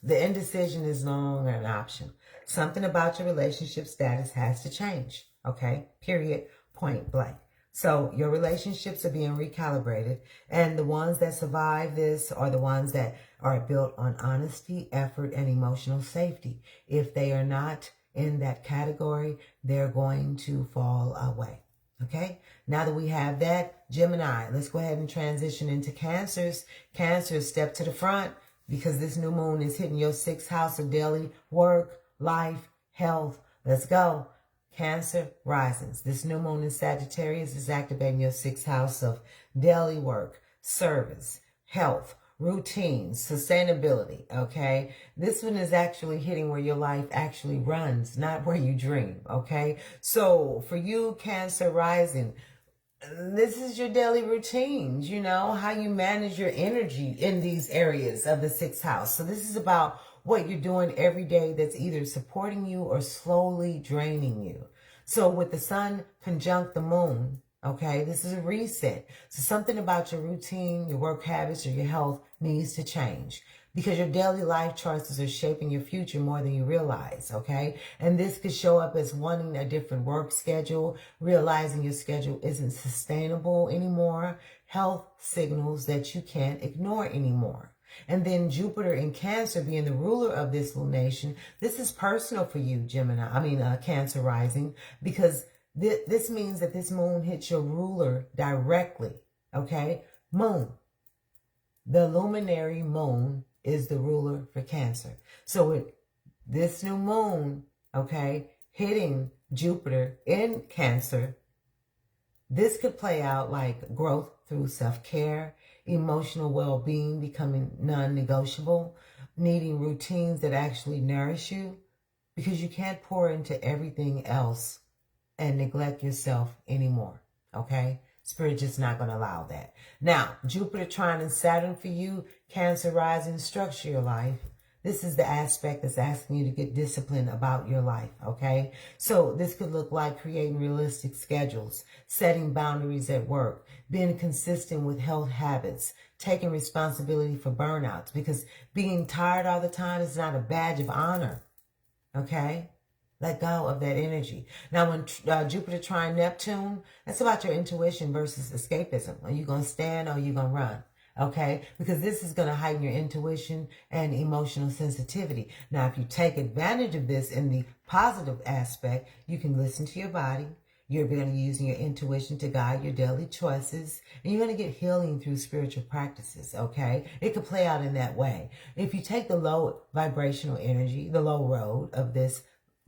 the indecision is no longer an option. Something about your relationship status has to change, okay? Period, point blank. So your relationships are being recalibrated, and the ones that survive this are the ones that are built on honesty, effort, and emotional safety. If they are not in that category, they're going to fall away. Okay, now that we have that, Gemini, let's go ahead and transition into Cancers. Cancers, step to the front, because this new moon is hitting your 6th house of daily work, life, health. Let's go. Cancer risings. This new moon in Sagittarius is activating your 6th house of daily work, service, health, routines, sustainability, okay? This one is actually hitting where your life actually runs, not where you dream, okay? So for you, Cancer rising, this is your daily routines, you know, how you manage your energy in these areas of the 6th house. So this is about what you're doing every day that's either supporting you or slowly draining you. So with the sun conjunct the moon, okay, this is a reset. So something about your routine, your work habits, or your health needs to change, because your daily life choices are shaping your future more than you realize, okay? And this could show up as wanting a different work schedule, realizing your schedule isn't sustainable anymore, health signals that you can't ignore anymore. And then Jupiter in Cancer being the ruler of this lunation, this is personal for you, Cancer rising, because this means that this moon hits your ruler directly, okay? Moon. The luminary moon is the ruler for Cancer. So with this new moon, okay, hitting Jupiter in Cancer, this could play out like growth through self-care, emotional well-being becoming non-negotiable, needing routines that actually nourish you, because you can't pour into everything else and neglect yourself anymore, okay? Spirit just not going to allow that. Now, Jupiter trining Saturn for you, Cancer rising, structure your life. This is the aspect that's asking you to get disciplined about your life, okay? So this could look like creating realistic schedules, setting boundaries at work, being consistent with health habits, taking responsibility for burnouts, because being tired all the time is not a badge of honor, okay? Let go of that energy. Now, when Jupiter trine Neptune, that's about your intuition versus escapism. Are you going to stand or are you going to run? Okay? Because this is going to heighten your intuition and emotional sensitivity. Now, if you take advantage of this in the positive aspect, you can listen to your body. You're going to be using your intuition to guide your daily choices. And you're going to get healing through spiritual practices, okay? It could play out in that way. If you take the low vibrational energy, the low road of this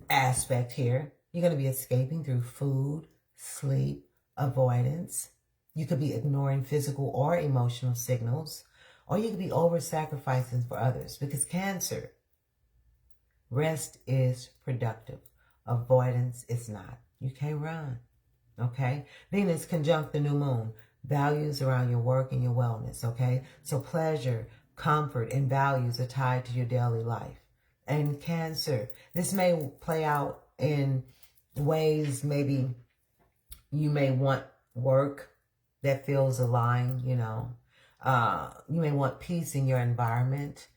aspect here, you're going to be escaping through food, sleep, avoidance. You could be ignoring physical or emotional signals, or you could be over-sacrificing for others, because Cancer, rest is productive. Avoidance is not. You can't run, okay? Venus conjunct the new moon, values around your work and your wellness, okay? So pleasure, comfort, and values are tied to your daily life. And Cancer, this may play out in ways, maybe you may want work that feels aligned, you know. You may want peace in your environment,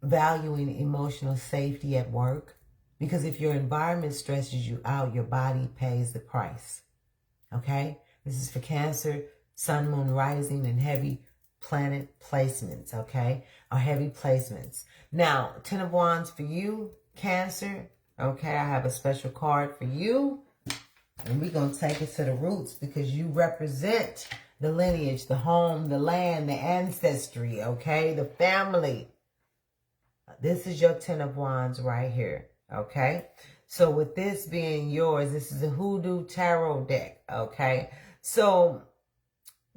valuing emotional safety at work, because if your environment stresses you out, your body pays the price, okay? This is for Cancer, Sun, Moon, Rising, and heavy planet placements, okay? Or heavy placements. Now, 10 of Wands for you, Cancer. Okay, I have a special card for you. And we're going to take it to the roots, because you represent the lineage, the home, the land, the ancestry, okay? The family. This is your 10 of Wands right here, okay? So with this being yours, this is a Hoodoo Tarot deck, okay? So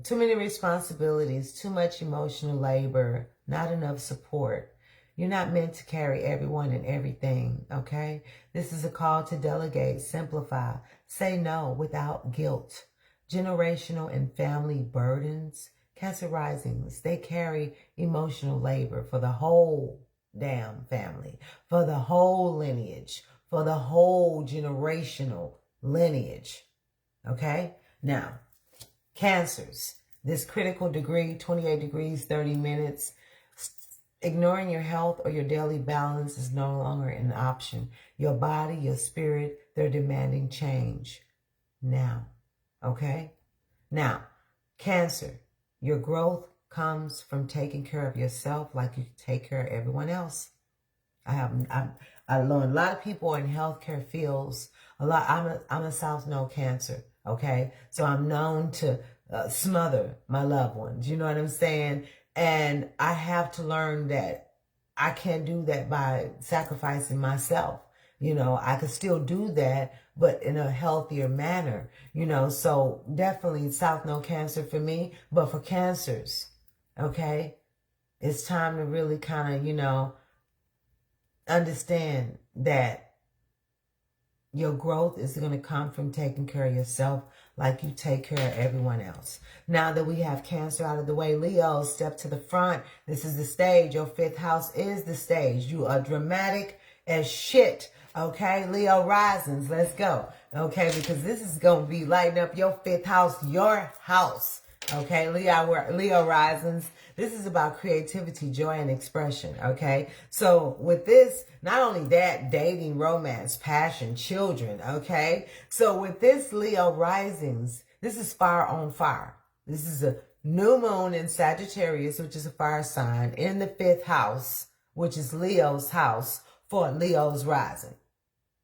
too many responsibilities, too much emotional labor, not enough support. You're not meant to carry everyone and everything, okay? This is a call to delegate, simplify, say no without guilt. Generational and family burdens, Cancer risings, they carry emotional labor for the whole damn family, for the whole lineage, for the whole generational lineage, okay? Now, Cancers, this critical degree, 28 degrees, 30 minutes, ignoring your health or your daily balance is no longer an option. Your body, your spirit, they're demanding change now, okay? Now, Cancer, your growth comes from taking care of yourself like you take care of everyone else. I learned a lot of people in healthcare fields. I'm a South Node Cancer, okay? So I'm known to smother my loved ones. You know what I'm saying? And I have to learn that I can't do that by sacrificing myself. You know, I could still do that, but in a healthier manner, you know. So definitely South Node Cancer for me. But for Cancers, okay, it's time to really kind of, you know, understand that your growth is going to come from taking care of yourself like you take care of everyone else. Now that we have Cancer out of the way, Leo, step to the front. This is the stage. Your 5th house is the stage. You are dramatic as shit. Okay, Leo risings, let's go. Okay, because this is going to be lighting up your 5th house, your house. Okay, Leo risings. This is about creativity, joy, and expression. Okay, so with this, not only that, dating, romance, passion, children. Okay, so with this Leo risings, this is fire on fire. This is a new moon in Sagittarius, which is a fire sign, in the 5th house, which is Leo's house for Leo's rising.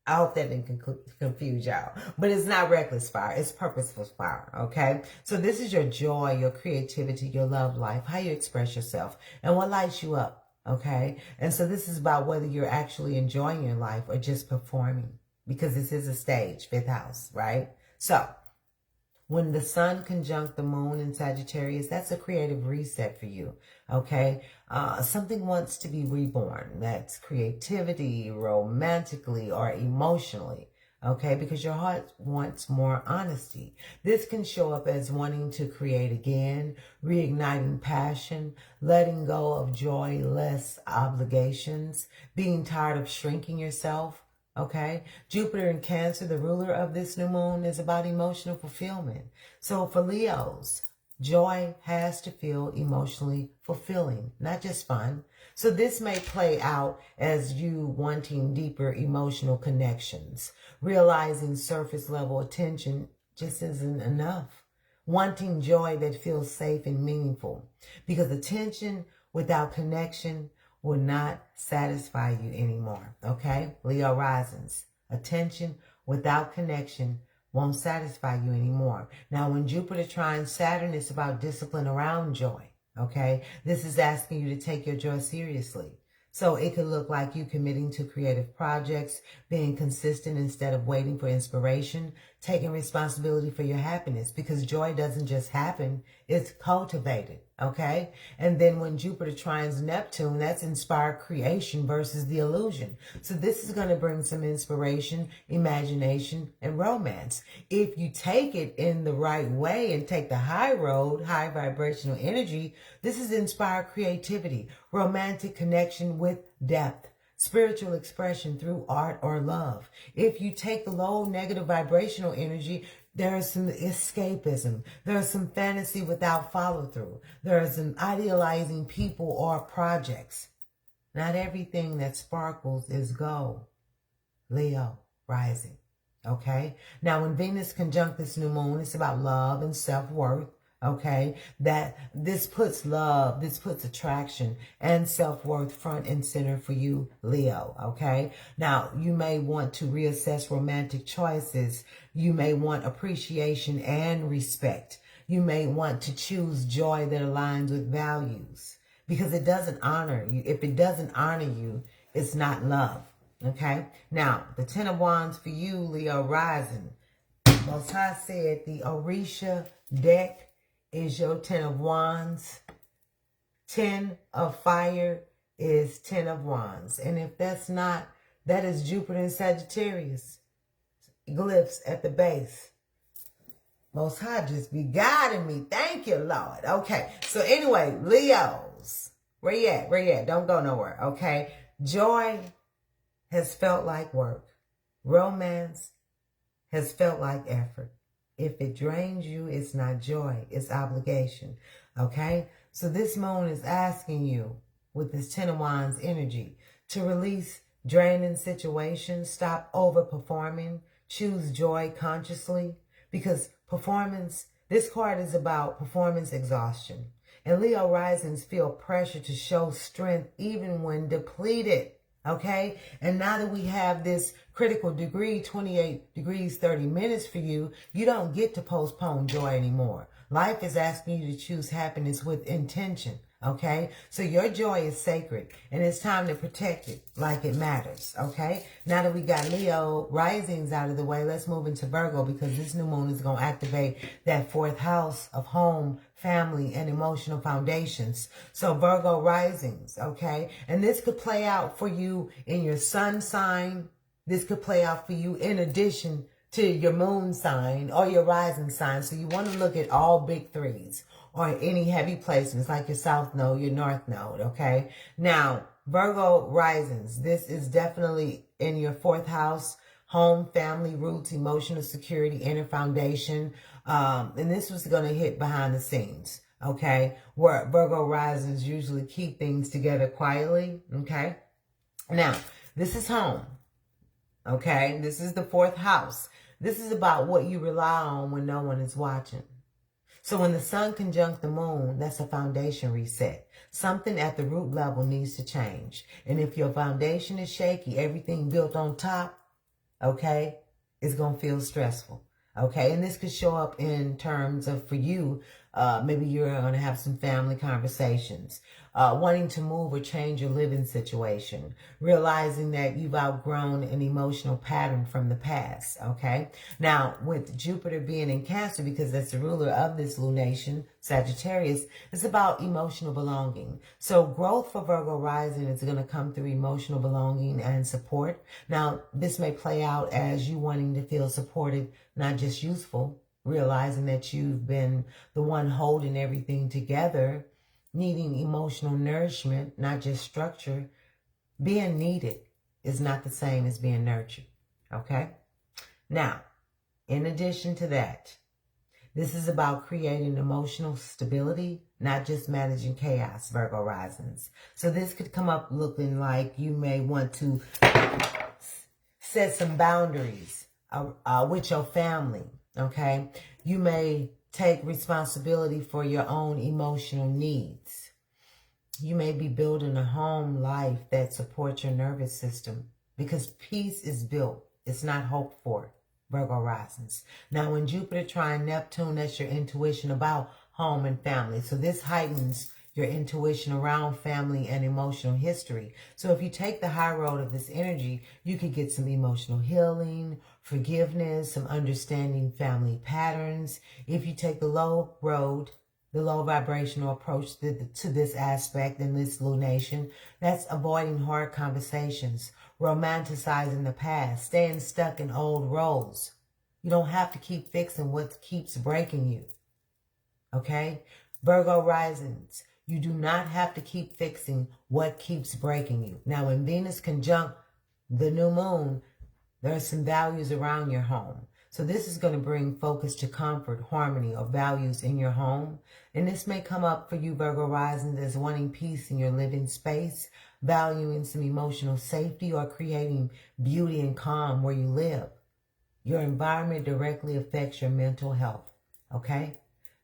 I hope that didn't confuse y'all. But it's not reckless fire. It's purposeful fire, okay? So this is your joy, your creativity, your love life, how you express yourself, and what lights you up, okay? And so this is about whether you're actually enjoying your life or just performing, because this is a stage, 5th house, right? So when the sun conjunct the moon in Sagittarius, that's a creative reset for you, okay? Something wants to be reborn. That's creativity, romantically or emotionally, okay? Because your heart wants more honesty. This can show up as wanting to create again, reigniting passion, letting go of joyless obligations, being tired of shrinking yourself. Okay, Jupiter in Cancer, the ruler of this new moon, is about emotional fulfillment. So for Leos, joy has to feel emotionally fulfilling, not just fun. So this may play out as you wanting deeper emotional connections, realizing surface level attention just isn't enough, wanting joy that feels safe and meaningful, because attention without connection will not satisfy you anymore, okay? Leo risings, attention without connection won't satisfy you anymore. Now, when Jupiter trines Saturn, it's about discipline around joy, okay? This is asking you to take your joy seriously. So it could look like you committing to creative projects, being consistent instead of waiting for inspiration, taking responsibility for your happiness, because joy doesn't just happen, it's cultivated, okay? And then when Jupiter trines Neptune, that's inspired creation versus the illusion. So this is going to bring some inspiration, imagination, and romance. If you take it in the right way and take the high road, high vibrational energy, this is inspired creativity, romantic connection with depth, spiritual expression through art or love. If you take the low negative vibrational energy, there is some escapism. There is some fantasy without follow through. There is some idealizing people or projects. Not everything that sparkles is gold. Leo rising. Okay? Now, when Venus conjunct this new moon, it's about love and self-worth. Okay, that this puts love, this puts attraction and self-worth front and center for you, Leo. Okay, now you may want to reassess romantic choices. You may want appreciation and respect. You may want to choose joy that aligns with values, because it doesn't honor you. If it doesn't honor you, it's not love. Okay, now the 10 of Wands for you, Leo rising. Most High said the Orisha deck is your 10 of Wands. 10 of fire is 10 of Wands. And if that's not, that is Jupiter and Sagittarius. Glyphs at the base. Most High just be guiding me. Thank you, Lord. Okay. So anyway, Leos. Where you at? Where you at? Don't go nowhere. Okay. Joy has felt like work. Romance has felt like effort. If it drains you, it's not joy. It's obligation. Okay. So this moon is asking you with this 10 of Wands energy to release draining situations. Stop overperforming. Choose joy consciously, because performance, this card is about performance exhaustion. And Leo risings feel pressure to show strength even when depleted. Okay? And now that we have this critical degree, 28 degrees, 30 minutes for you, you don't get to postpone joy anymore. Life is asking you to choose happiness with intention. Okay? So your joy is sacred, and it's time to protect it like it matters. Okay? Now that we got Leo risings out of the way, let's move into Virgo, because this new moon is going to activate that 4th house of home, family, and emotional foundations. So Virgo risings, okay? And this could play out for you in your sun sign. This could play out for you in addition to your moon sign or your rising sign. So you want to look at all big threes, or any heavy placements like your south node, your north node, okay? Now, Virgo risings, this is definitely in your 4th house, home, family, roots, emotional security, inner foundation. And this was going to hit behind the scenes, okay? Where Virgo risings usually keep things together quietly, okay? Now, this is home, okay? This is the 4th house. This is about what you rely on when no one is watching. So when the sun conjunct the moon, that's a foundation reset. Something at the root level needs to change. And if your foundation is shaky, everything built on top, okay, is going to feel stressful. Okay, and this could show up in terms of, for you, maybe you're going to have some family conversations, wanting to move or change your living situation, realizing that you've outgrown an emotional pattern from the past, okay? Now, with Jupiter being in Cancer, because that's the ruler of this lunation, Sagittarius, it's about emotional belonging. So growth for Virgo rising is going to come through emotional belonging and support. Now, this may play out as you wanting to feel supported, not just useful, realizing that you've been the one holding everything together, needing emotional nourishment, not just structure. Being needed is not the same as being nurtured, okay? Now, in addition to that, this is about creating emotional stability, not just managing chaos, Virgo risings. So this could come up looking like you may want to set some boundaries with your family, okay? You may take responsibility for your own emotional needs. You may be building a home life that supports your nervous system, because peace is built. It's not hoped for, Virgo risings. Now, when Jupiter trine Neptune, that's your intuition about home and family. So this heightens your intuition around family and emotional history. So if you take the high road of this energy, you could get some emotional healing, forgiveness, some understanding family patterns. If you take the low road, the low vibrational approach to this aspect in this lunation, that's avoiding hard conversations, romanticizing the past, staying stuck in old roles. You don't have to keep fixing what keeps breaking you, okay? Virgo risings, you do not have to keep fixing what keeps breaking you. Now, when Venus conjunct the new moon, there are some values around your home. So this is going to bring focus to comfort, harmony, or values in your home. And this may come up for you, Virgo risings, as wanting peace in your living space, valuing some emotional safety, or creating beauty and calm where you live. Your environment directly affects your mental health, okay?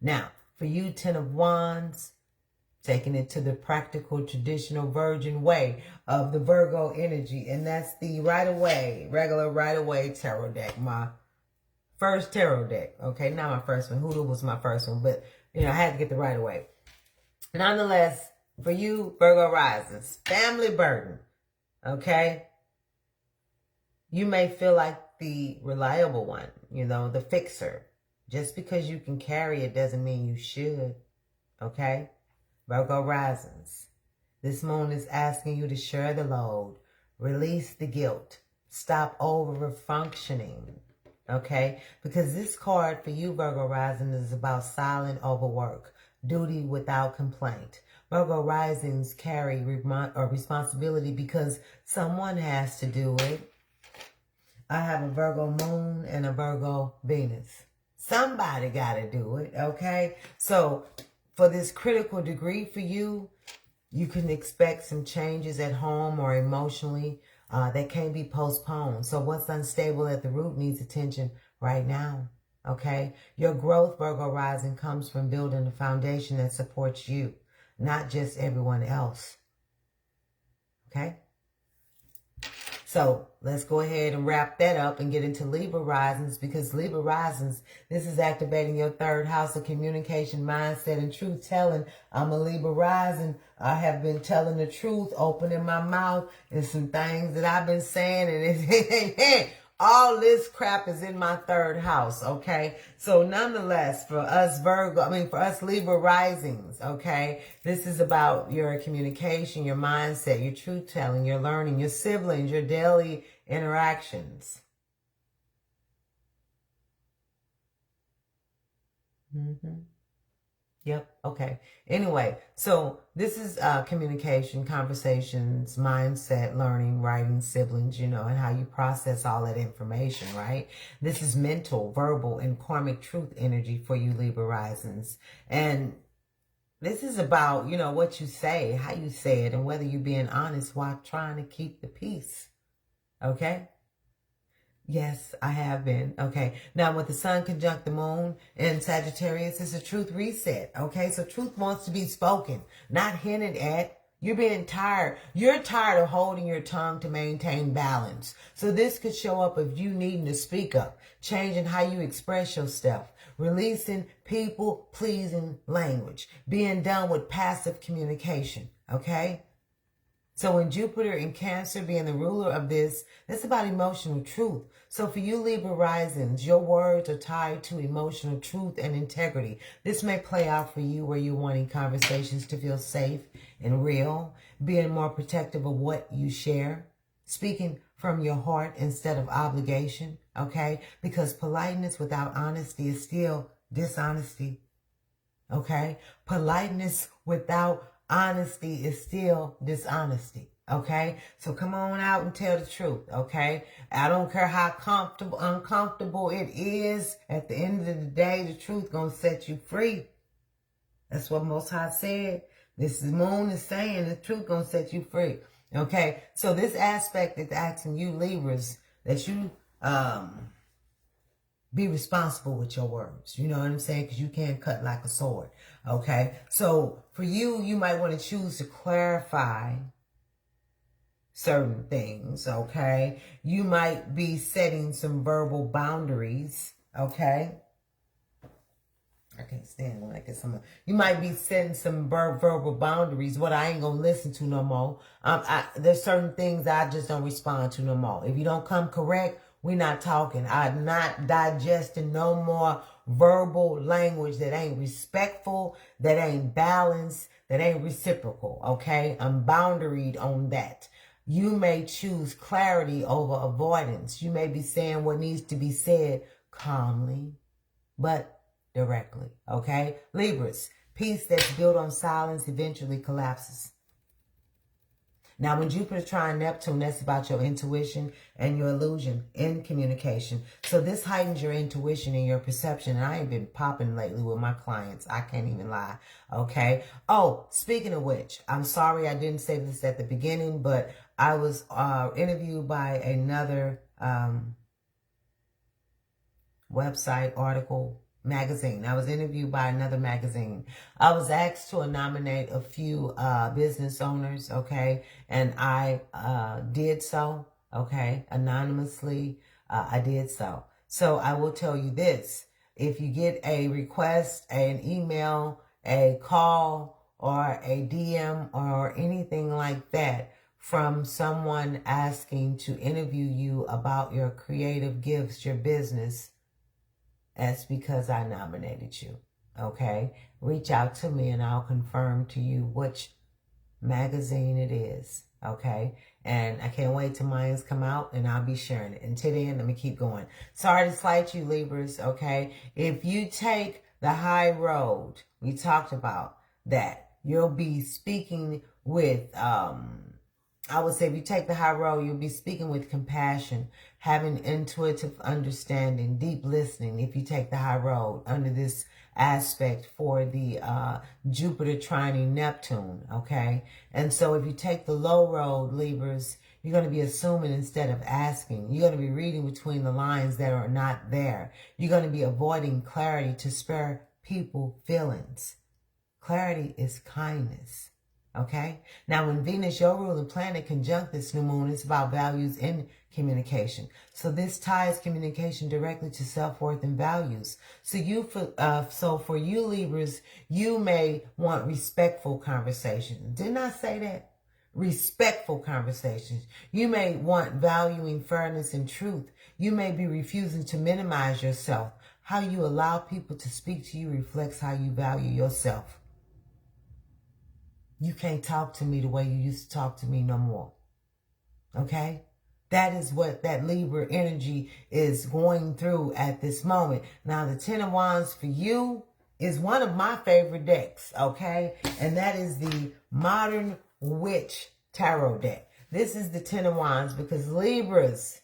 Now, for you, 10 of Wands, taking it to the practical, traditional, virgin way of the Virgo energy. And that's the regular right-away tarot deck. My first tarot deck. Okay, not my first one. Hoodoo was my first one. But, I had to get the right-away. Nonetheless, for you, Virgo risings, family burden. Okay? You may feel like the reliable one, the fixer. Just because you can carry it doesn't mean you should. Okay? Virgo risings. This moon is asking you to share the load. Release the guilt. Stop over-functioning. Okay? Because this card for you, Virgo rising, is about silent overwork. Duty without complaint. Virgo risings carry responsibility because someone has to do it. I have a Virgo moon and a Virgo Venus. Somebody got to do it, okay? So for this critical degree for you, you can expect some changes at home or emotionally that can't be postponed. So what's unstable at the root needs attention right now, okay? Your growth, Virgo rising, comes from building a foundation that supports you, not just everyone else, okay? So let's go ahead and wrap that up and get into Libra risings, because Libra risings, this is activating your third house of communication, mindset, and truth telling. I'm a Libra rising. I have been telling the truth, opening my mouth, and some things that I've been saying, and all this crap is in my third house, okay? So nonetheless, for us for us Libra risings, okay, this is about your communication, your mindset, your truth-telling, your learning, your siblings, your daily interactions. Yep. Okay. Anyway, so this is communication, conversations, mindset, learning, writing, siblings, and how you process all that information, right? This is mental, verbal, and karmic truth energy for you Libra risings. And this is about, what you say, how you say it, and whether you're being honest while trying to keep the peace. Okay? Yes, I have been. Okay. Now, with the sun conjunct the moon in Sagittarius, it's a truth reset. Okay. So truth wants to be spoken, not hinted at. You're being tired. You're tired of holding your tongue to maintain balance. So this could show up if you needing to speak up, changing how you express yourself, releasing people-pleasing language, being done with passive communication. Okay. So in Jupiter in Cancer being the ruler of this, that's about emotional truth. So for you Libra risings, your words are tied to emotional truth and integrity. This may play out for you where you're wanting conversations to feel safe and real, being more protective of what you share, speaking from your heart instead of obligation, okay? Because politeness without honesty is still dishonesty, okay? Politeness without honesty is still dishonesty, okay? So come on out and tell the truth, okay? I don't care how uncomfortable it is. At the end of the day, the truth gonna set you free. That's what Most High said. This moon is saying the truth gonna set you free, okay? So this aspect is asking you Libras that you be responsible with your words. You know what I'm saying? Because you can't cut like a sword. Okay. So for you, you might want to choose to clarify certain things. Okay. You might be setting some verbal boundaries. Okay. I can't stand when I get some. You might be setting some verbal boundaries. What I ain't gonna listen to no more. There's certain things I just don't respond to no more. If you don't come correct, we're not talking. I'm not digesting no more verbal language that ain't respectful, that ain't balanced, that ain't reciprocal, okay? I'm boundaried on that. You may choose clarity over avoidance. You may be saying what needs to be said calmly, but directly, okay? Libras, peace that's built on silence eventually collapses. Now, when Jupiter trine Neptune, that's about your intuition and your illusion in communication. So this heightens your intuition and your perception. And I ain't been popping lately with my clients. I can't even lie. Okay. Oh, speaking of which, I'm sorry I didn't say this at the beginning, but I was interviewed by another website, article, magazine. I was interviewed by another magazine. I was asked to nominate a few business owners, okay? And I did so, okay? Anonymously, I did so. So I will tell you this. If you get a request, an email, a call, or a DM, or anything like that from someone asking to interview you about your creative gifts, your business, That's because I nominated you. Okay? Reach out to me and I'll confirm to you which magazine it is. Okay? And I can't wait till mine's come out and I'll be sharing it. Until then, let me keep going. Sorry to slight you, Libras. Okay? If you take the high road, we talked about that. You'll be speaking with, I would say if you take the high road, you'll be speaking with compassion, having intuitive understanding, deep listening if you take the high road under this aspect for the Jupiter trining Neptune, okay? And so if you take the low road, Libras, you're going to be assuming instead of asking. You're going to be reading between the lines that are not there. You're going to be avoiding clarity to spare people feelings. Clarity is kindness. Okay? Now, when Venus, your ruling planet, conjunct this new moon, it's about values in communication. So this ties communication directly to self-worth and values. So for you Libras, you may want respectful conversations. Didn't I say that? Respectful conversations. You may want valuing fairness and truth. You may be refusing to minimize yourself. How you allow people to speak to you reflects how you value yourself. You can't talk to me the way you used to talk to me no more. Okay? That is what that Libra energy is going through at this moment. Now, the Ten of Wands for you is one of my favorite decks, okay? And that is the Modern Witch Tarot deck. This is the Ten of Wands because Libras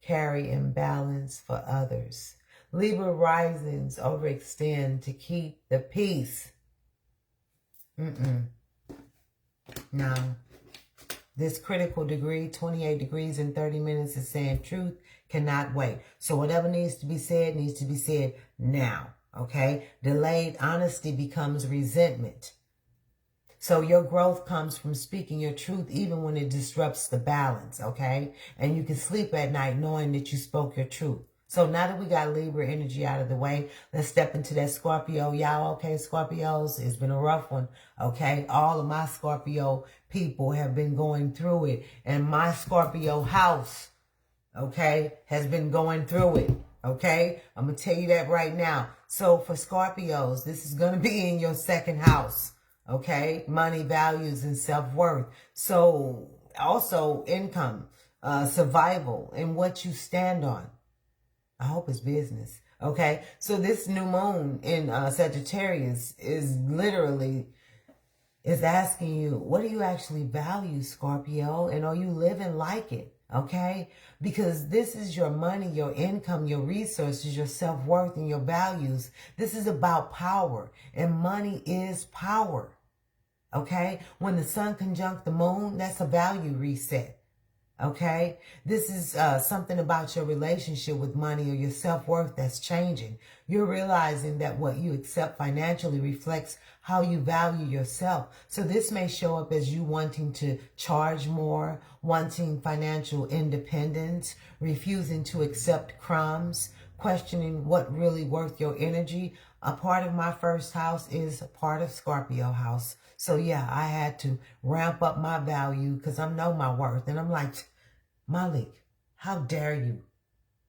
carry imbalance for others. Libra risings overextend to keep the peace. Now, this critical degree, 28 degrees in 30 minutes, is saying truth cannot wait. So whatever needs to be said now, okay? Delayed honesty becomes resentment. So your growth comes from speaking your truth even when it disrupts the balance, okay? And you can sleep at night knowing that you spoke your truth. So now that we got Libra energy out of the way, let's step into that Scorpio. Y'all okay, Scorpios? It's been a rough one, okay? All of my Scorpio people have been going through it. And my Scorpio house, okay, has been going through it, okay? I'm going to tell you that right now. So for Scorpios, this is going to be in your second house, okay? Money, values, and self-worth. So also income, survival, and what you stand on. I hope it's business. Okay. So this new moon in Sagittarius is literally asking you, what do you actually value, Scorpio? And are you living like it? Okay. Because this is your money, your income, your resources, your self-worth, and your values. This is about power, and money is power. Okay. When the sun conjunct the moon, that's a value reset. Okay, this is something about your relationship with money or your self-worth that's changing. You're realizing that what you accept financially reflects how you value yourself. So this may show up as you wanting to charge more, wanting financial independence, refusing to accept crumbs, questioning what really worth your energy. A part of my first house is a part of Scorpio house. So yeah, I had to ramp up my value because I know my worth. And I'm like, Magik, how dare you?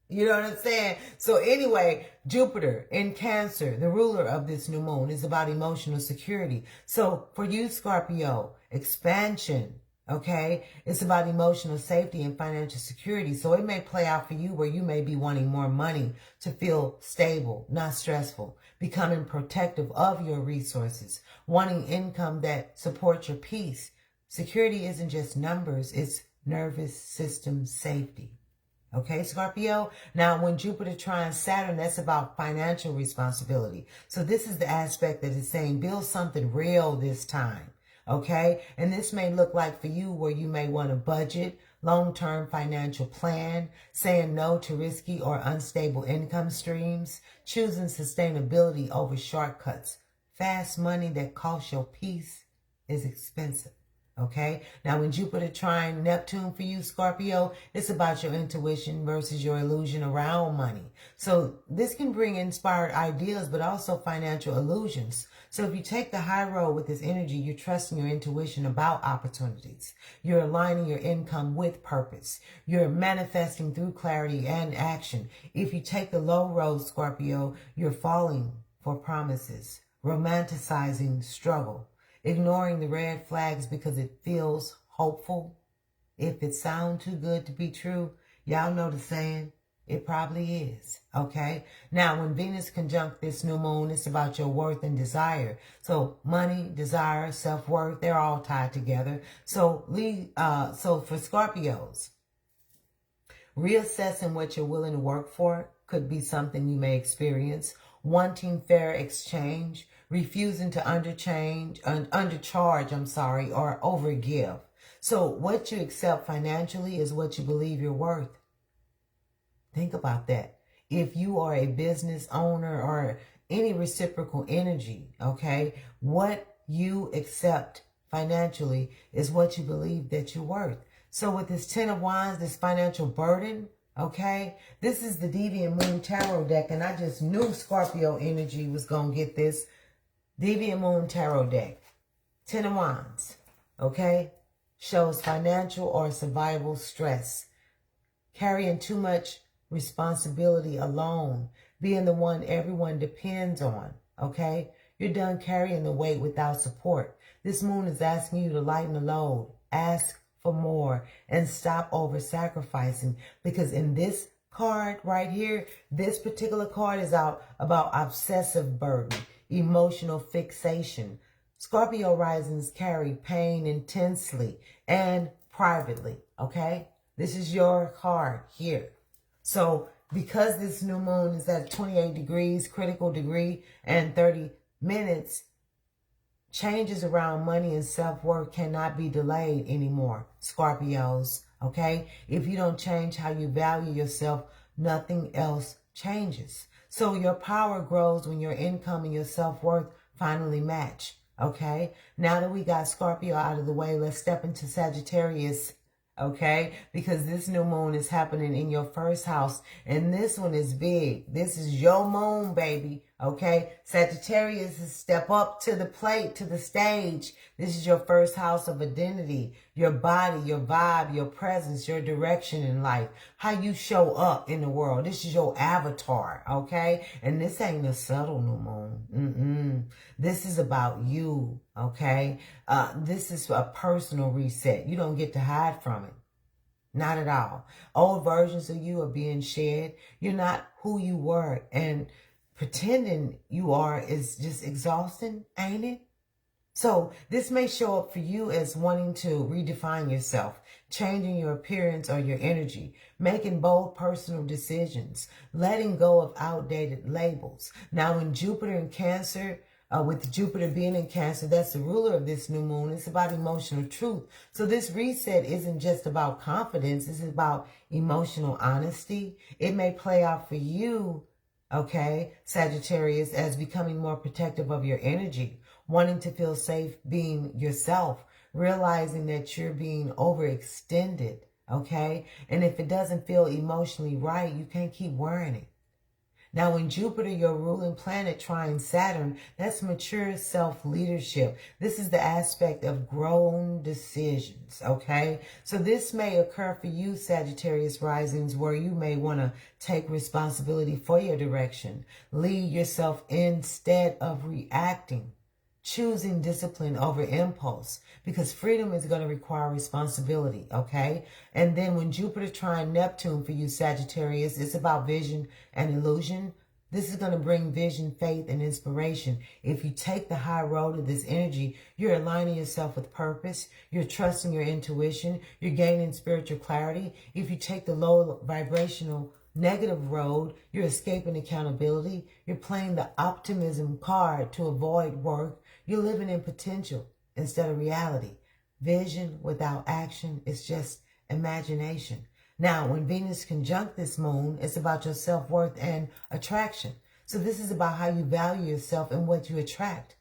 You know what I'm saying? So anyway, Jupiter in Cancer, the ruler of this new moon, is about emotional security. So for you, Scorpio, expansion, okay? It's about emotional safety and financial security. So it may play out for you where you may be wanting more money to feel stable, not stressful, becoming protective of your resources, wanting income that supports your peace. Security isn't just numbers, it's nervous system safety. Okay, Scorpio? Now, when Jupiter trines Saturn, that's about financial responsibility. So this is the aspect that is saying build something real this time. Okay? And this may look like for you where you may want a budget, long-term financial plan, saying no to risky or unstable income streams, choosing sustainability over shortcuts. Fast money that costs your peace is expensive. Okay, now when Jupiter trine Neptune for you, Scorpio, it's about your intuition versus your illusion around money. So this can bring inspired ideas, but also financial illusions. So if you take the high road with this energy, you're trusting your intuition about opportunities. You're aligning your income with purpose. You're manifesting through clarity and action. If you take the low road, Scorpio, you're falling for promises, romanticizing struggle, ignoring the red flags because it feels hopeful. If it sounds too good to be true, y'all know the saying, it probably is, okay? Now, when Venus conjunct this new moon, it's about your worth and desire. So money, desire, self-worth, they're all tied together. So for Scorpios, reassessing what you're willing to work for could be something you may experience. Wanting fair exchange, refusing to undercharge, or overgive. So what you accept financially is what you believe you're worth. Think about that. If you are a business owner or any reciprocal energy, okay, what you accept financially is what you believe that you're worth. So with this 10 of Wands, this financial burden, okay, this is the Deviant Moon Tarot deck, and I just knew Scorpio energy was going to get this. Deviant Moon Tarot deck, 10 of Wands, okay, shows financial or survival stress, carrying too much responsibility alone, being the one everyone depends on, okay? You're done carrying the weight without support. This moon is asking you to lighten the load, ask for more, and stop over-sacrificing, because in this card right here, this particular card is out about obsessive burden, emotional fixation. Scorpio risings carry pain intensely and privately, okay? This is your card here. So because this new moon is at 28 degrees, critical degree, and 30 minutes, changes around money and self-worth cannot be delayed anymore, Scorpios, okay? If you don't change how you value yourself, nothing else changes. So your power grows when your income and your self-worth finally match, okay? Now that we got Scorpio out of the way, let's step into Sagittarius, okay? Because this new moon is happening in your first house, and this one is big. This is your moon, baby, okay? Sagittarius is step up to the plate, to the stage. This is your first house of identity, your body, your vibe, your presence, your direction in life, how you show up in the world. This is your avatar, okay? And this ain't a subtle new moon. This is about you, okay? This is a personal reset. You don't get to hide from it. Not at all. Old versions of you are being shed. You're not who you were. And pretending you are is just exhausting, ain't it? So this may show up for you as wanting to redefine yourself, changing your appearance or your energy, making bold personal decisions, letting go of outdated labels. Now, when Jupiter in Cancer, with Jupiter being in Cancer, that's the ruler of this new moon. It's about emotional truth. So this reset isn't just about confidence. It's about emotional honesty. It may play out for you, okay, Sagittarius, as becoming more protective of your energy, wanting to feel safe being yourself, realizing that you're being overextended, okay? And if it doesn't feel emotionally right, you can't keep wearing it. Now, when Jupiter, your ruling planet, trines Saturn, that's mature self-leadership. This is the aspect of grown decisions, okay? So this may occur for you, Sagittarius risings, where you may want to take responsibility for your direction, lead yourself instead of reacting, choosing discipline over impulse, because freedom is going to require responsibility, okay? And then when Jupiter trine Neptune for you, Sagittarius, it's about vision and illusion. This is going to bring vision, faith, and inspiration. If you take the high road of this energy, you're aligning yourself with purpose. You're trusting your intuition. You're gaining spiritual clarity. If you take the low vibrational negative road, you're escaping accountability. You're playing the optimism card to avoid work. You're living in potential instead of reality. Vision without action is just imagination. Now, when Venus conjunct this moon, it's about your self-worth and attraction. So this is about how you value yourself and what you attract.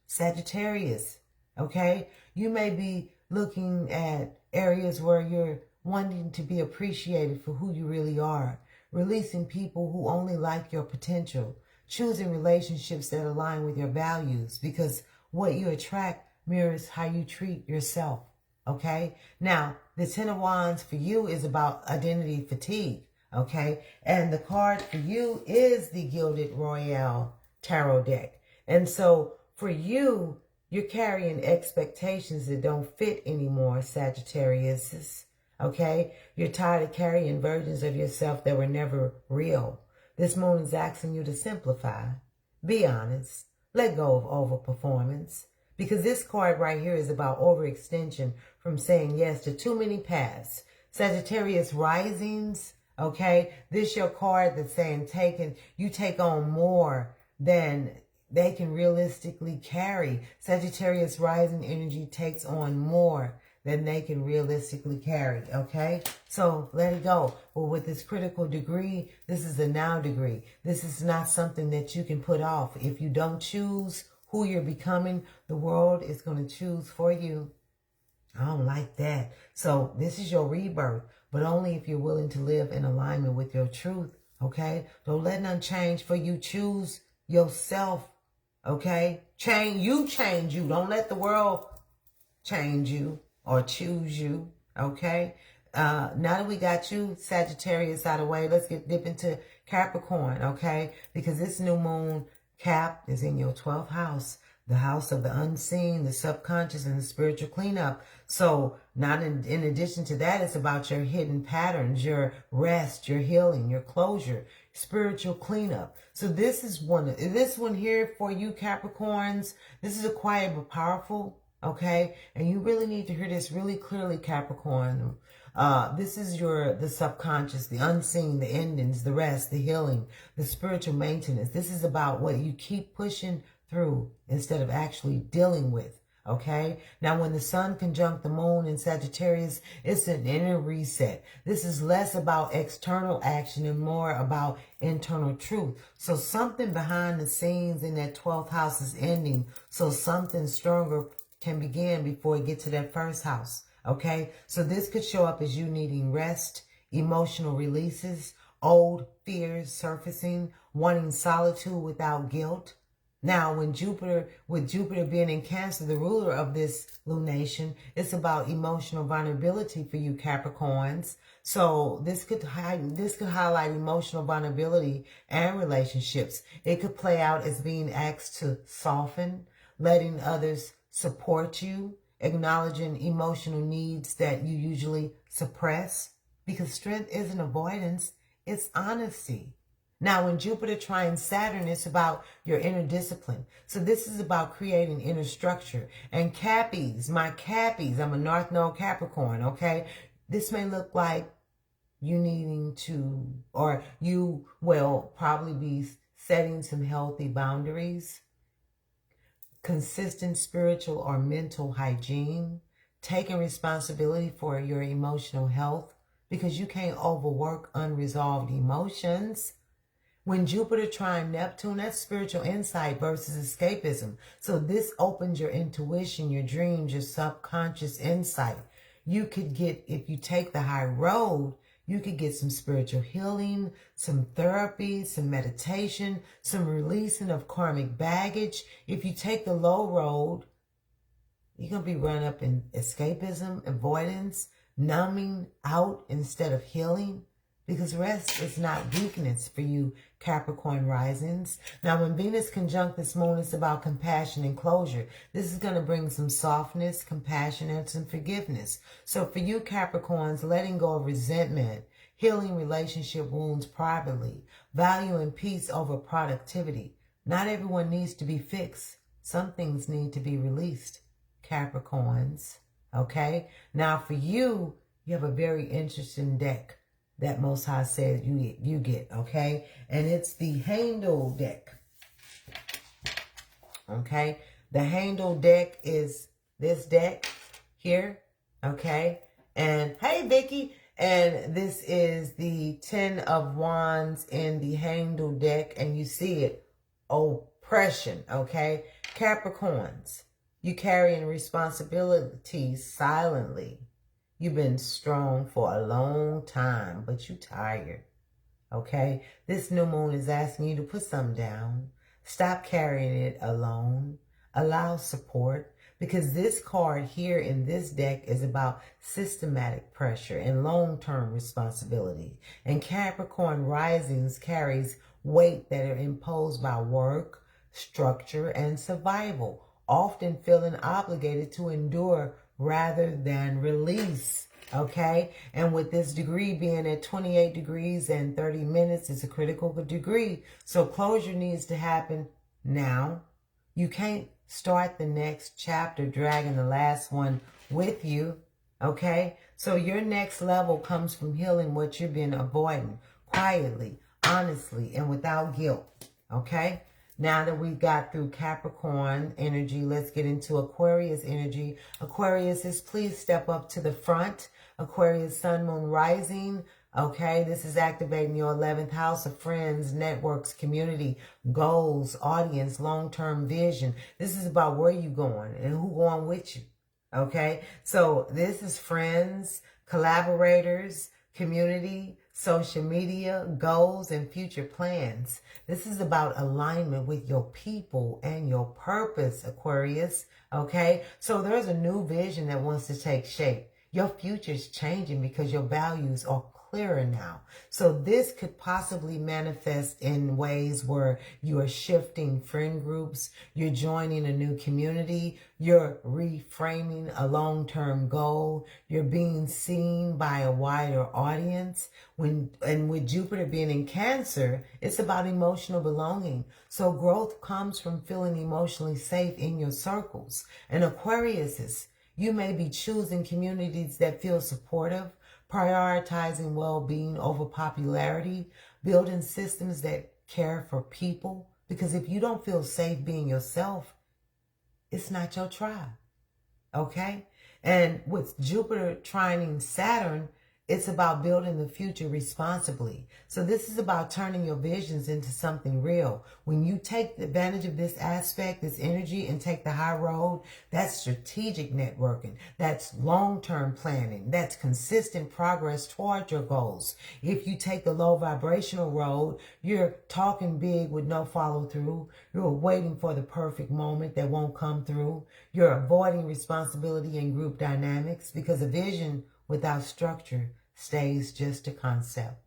Sagittarius, okay? You may be looking at areas where you're wanting to be appreciated for who you really are, releasing people who only like your potential, choosing relationships that align with your values, because what you attract mirrors how you treat yourself. Okay? Now, the Ten of Wands for you is about identity fatigue. Okay? And the card for you is the Gilded Royale Tarot deck. And so for you, you're carrying expectations that don't fit anymore, Sagittarius. Okay? You're tired of carrying versions of yourself that were never real. This moon is asking you to simplify. Be honest. Let go of overperformance. Because this card right here is about overextension, from saying yes to too many paths. Sagittarius risings, okay? This your card that's saying you take on more than they can realistically carry. Sagittarius rising energy takes on more than they can realistically carry, okay? So let it go. Well, with this critical degree, this is a now degree. This is not something that you can put off. If you don't choose who you're becoming, the world is going to choose for you. I don't like that. So this is your rebirth, but only if you're willing to live in alignment with your truth, okay? Don't let none change for you. Choose yourself, okay? Change you. Don't let the world change you or choose you, okay? Now that we got you, Sagittarius, out of the way, let's dip into Capricorn, okay? Because this new moon, Cap, is in your 12th house, the house of the unseen, the subconscious, and the spiritual cleanup. So not in addition to that, it's about your hidden patterns, your rest, your healing, your closure, spiritual cleanup. So this one here for you, Capricorns. This is a quiet but powerful, okay? And you really need to hear this really clearly, Capricorn. This is the subconscious, the unseen, the endings, the rest, the healing, the spiritual maintenance. This is about what you keep pushing through instead of actually dealing with, okay? Now, when the sun conjunct the moon in Sagittarius, it's an inner reset. This is less about external action and more about internal truth. So something behind the scenes in that 12th house is ending, so something stronger can begin before it gets to that first house. Okay, so this could show up as you needing rest, emotional releases, old fears surfacing, wanting solitude without guilt. Now, with Jupiter being in Cancer, the ruler of this lunation, it's about emotional vulnerability for you, Capricorns. So this could highlight emotional vulnerability and relationships. It could play out as being asked to soften, letting others support you, acknowledging emotional needs that you usually suppress, because strength isn't avoidance, it's honesty. Now, when Jupiter trines Saturn, it's about your inner discipline. So this is about creating inner structure. And my Cappies, I'm a North Node Capricorn, okay? This may look like you needing to, or you will probably be setting some healthy boundaries, consistent spiritual or mental hygiene, taking responsibility for your emotional health, because you can't overwork unresolved emotions. When Jupiter trine Neptune, that's spiritual insight versus escapism. So this opens your intuition, your dreams, your subconscious insight. You could get, if you take the high road, you could get some spiritual healing, some therapy, some meditation, some releasing of karmic baggage. If you take the low road, you're going to be run up in escapism, avoidance, numbing out instead of healing. Because rest is not weakness for you, Capricorn risings. Now, when Venus conjunct this moon, it's about compassion and closure. This is going to bring some softness, compassion, and some forgiveness. So for you, Capricorns, letting go of resentment, healing relationship wounds privately, valuing peace over productivity. Not everyone needs to be fixed. Some things need to be released, Capricorns. Okay? Now, for you, you have a very interesting deck that Most High says you get, okay? And it's the Handle deck, okay? The Handle deck is this deck here, okay? And hey, Vicky. And this is the 10 of Wands in the Handle deck, and you see it, oppression, okay? Capricorns, you carrying responsibilities silently. You've been strong for a long time, but you tired. Okay? This new moon is asking you to put something down. Stop carrying it alone. Allow support. Because this card here in this deck is about systematic pressure and long-term responsibility. And Capricorn risings carries weight that are imposed by work, structure, and survival, often feeling obligated to endure rather than release. Okay? And with this degree being at 28 degrees and 30 minutes, it's a critical degree. So closure needs to happen now. You can't start the next chapter dragging the last one with you. Okay? So your next level comes from healing what you've been avoiding quietly, honestly, and without guilt. Okay? Now that we got through Capricorn energy, let's get into Aquarius energy. Aquarius is please step up to the front. Aquarius sun, moon, rising. Okay, this is activating your 11th house of friends, networks, community, goals, audience, long-term vision. This is about where you going and who going with you. Okay, so this is friends, collaborators, community, social media, goals, and future plans. This is about alignment with your people and your purpose, Aquarius. Okay, so there's a new vision that wants to take shape. Your future is changing because your values are clearer now. So this could possibly manifest in ways where you are shifting friend groups, you're joining a new community, you're reframing a long-term goal, you're being seen by a wider audience. And with Jupiter being in Cancer, it's about emotional belonging. So growth comes from feeling emotionally safe in your circles. And Aquarius, you may be choosing communities that feel supportive, prioritizing well-being over popularity, building systems that care for people. Because if you don't feel safe being yourself, it's not your tribe. Okay? And with Jupiter trining Saturn, it's about building the future responsibly. So this is about turning your visions into something real. When you take advantage of this aspect, this energy, and take the high road, that's strategic networking. That's long-term planning. That's consistent progress toward your goals. If you take the low vibrational road, you're talking big with no follow-through. You're waiting for the perfect moment that won't come through. You're avoiding responsibility and group dynamics because a vision without structure stays just a concept.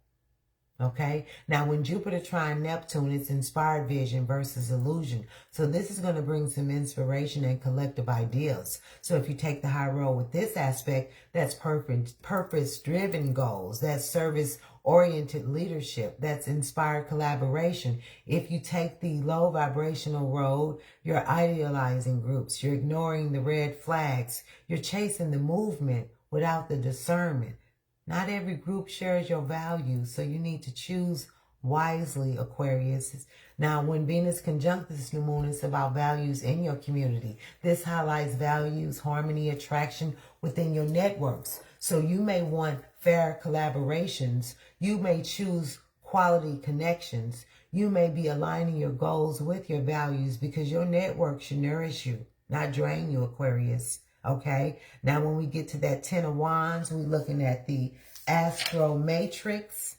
Okay? Now, when Jupiter trine Neptune, it's inspired vision versus illusion. So this is going to bring some inspiration and collective ideas. So if you take the high road with this aspect, that's purpose-driven goals. That's service-oriented leadership. That's inspired collaboration. If you take the low vibrational road, you're idealizing groups. You're ignoring the red flags. You're chasing the movement without the discernment. Not every group shares your values, so you need to choose wisely, Aquarius. Now, when Venus conjunct this new moon, it's about values in your community. This highlights values, harmony, attraction within your networks. So you may want fair collaborations. You may choose quality connections. You may be aligning your goals with your values because your network should nourish you, not drain you, Aquarius. Okay, now when we get to that 10 of Wands, we're looking at the Astro Matrix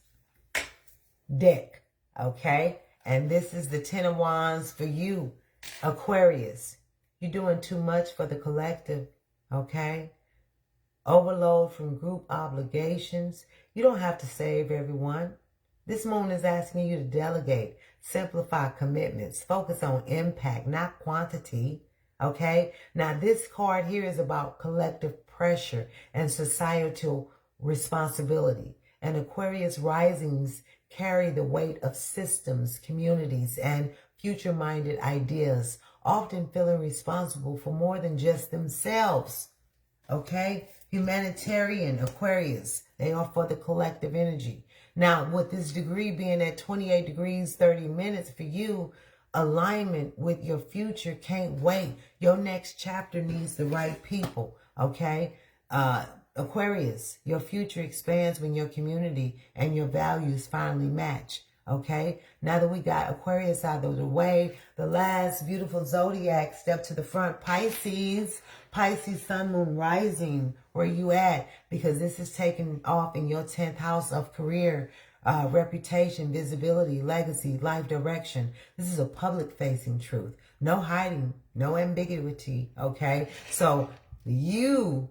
deck. Okay, and this is the 10 of Wands for you, Aquarius. You're doing too much for the collective. Okay, overload from group obligations. You don't have to save everyone. This moon is asking you to delegate, simplify commitments, focus on impact, not quantity. Okay, now this card here is about collective pressure and societal responsibility. And Aquarius risings carry the weight of systems, communities, and future-minded ideas, often feeling responsible for more than just themselves. Okay, humanitarian Aquarius, they are for the collective energy. Now, with this degree being at 28 degrees, 30 minutes for you, alignment with your future can't wait. Your next chapter needs the right people, okay? Aquarius, your future expands when your community and your values finally match, okay? Now that we got Aquarius out of the way, the last beautiful zodiac step to the front, Pisces. Pisces, sun, moon, rising. Where you at? Because this is taking off in your 10th house of career, reputation, visibility, legacy, life direction. This is a public-facing truth. No hiding, no ambiguity, okay? So you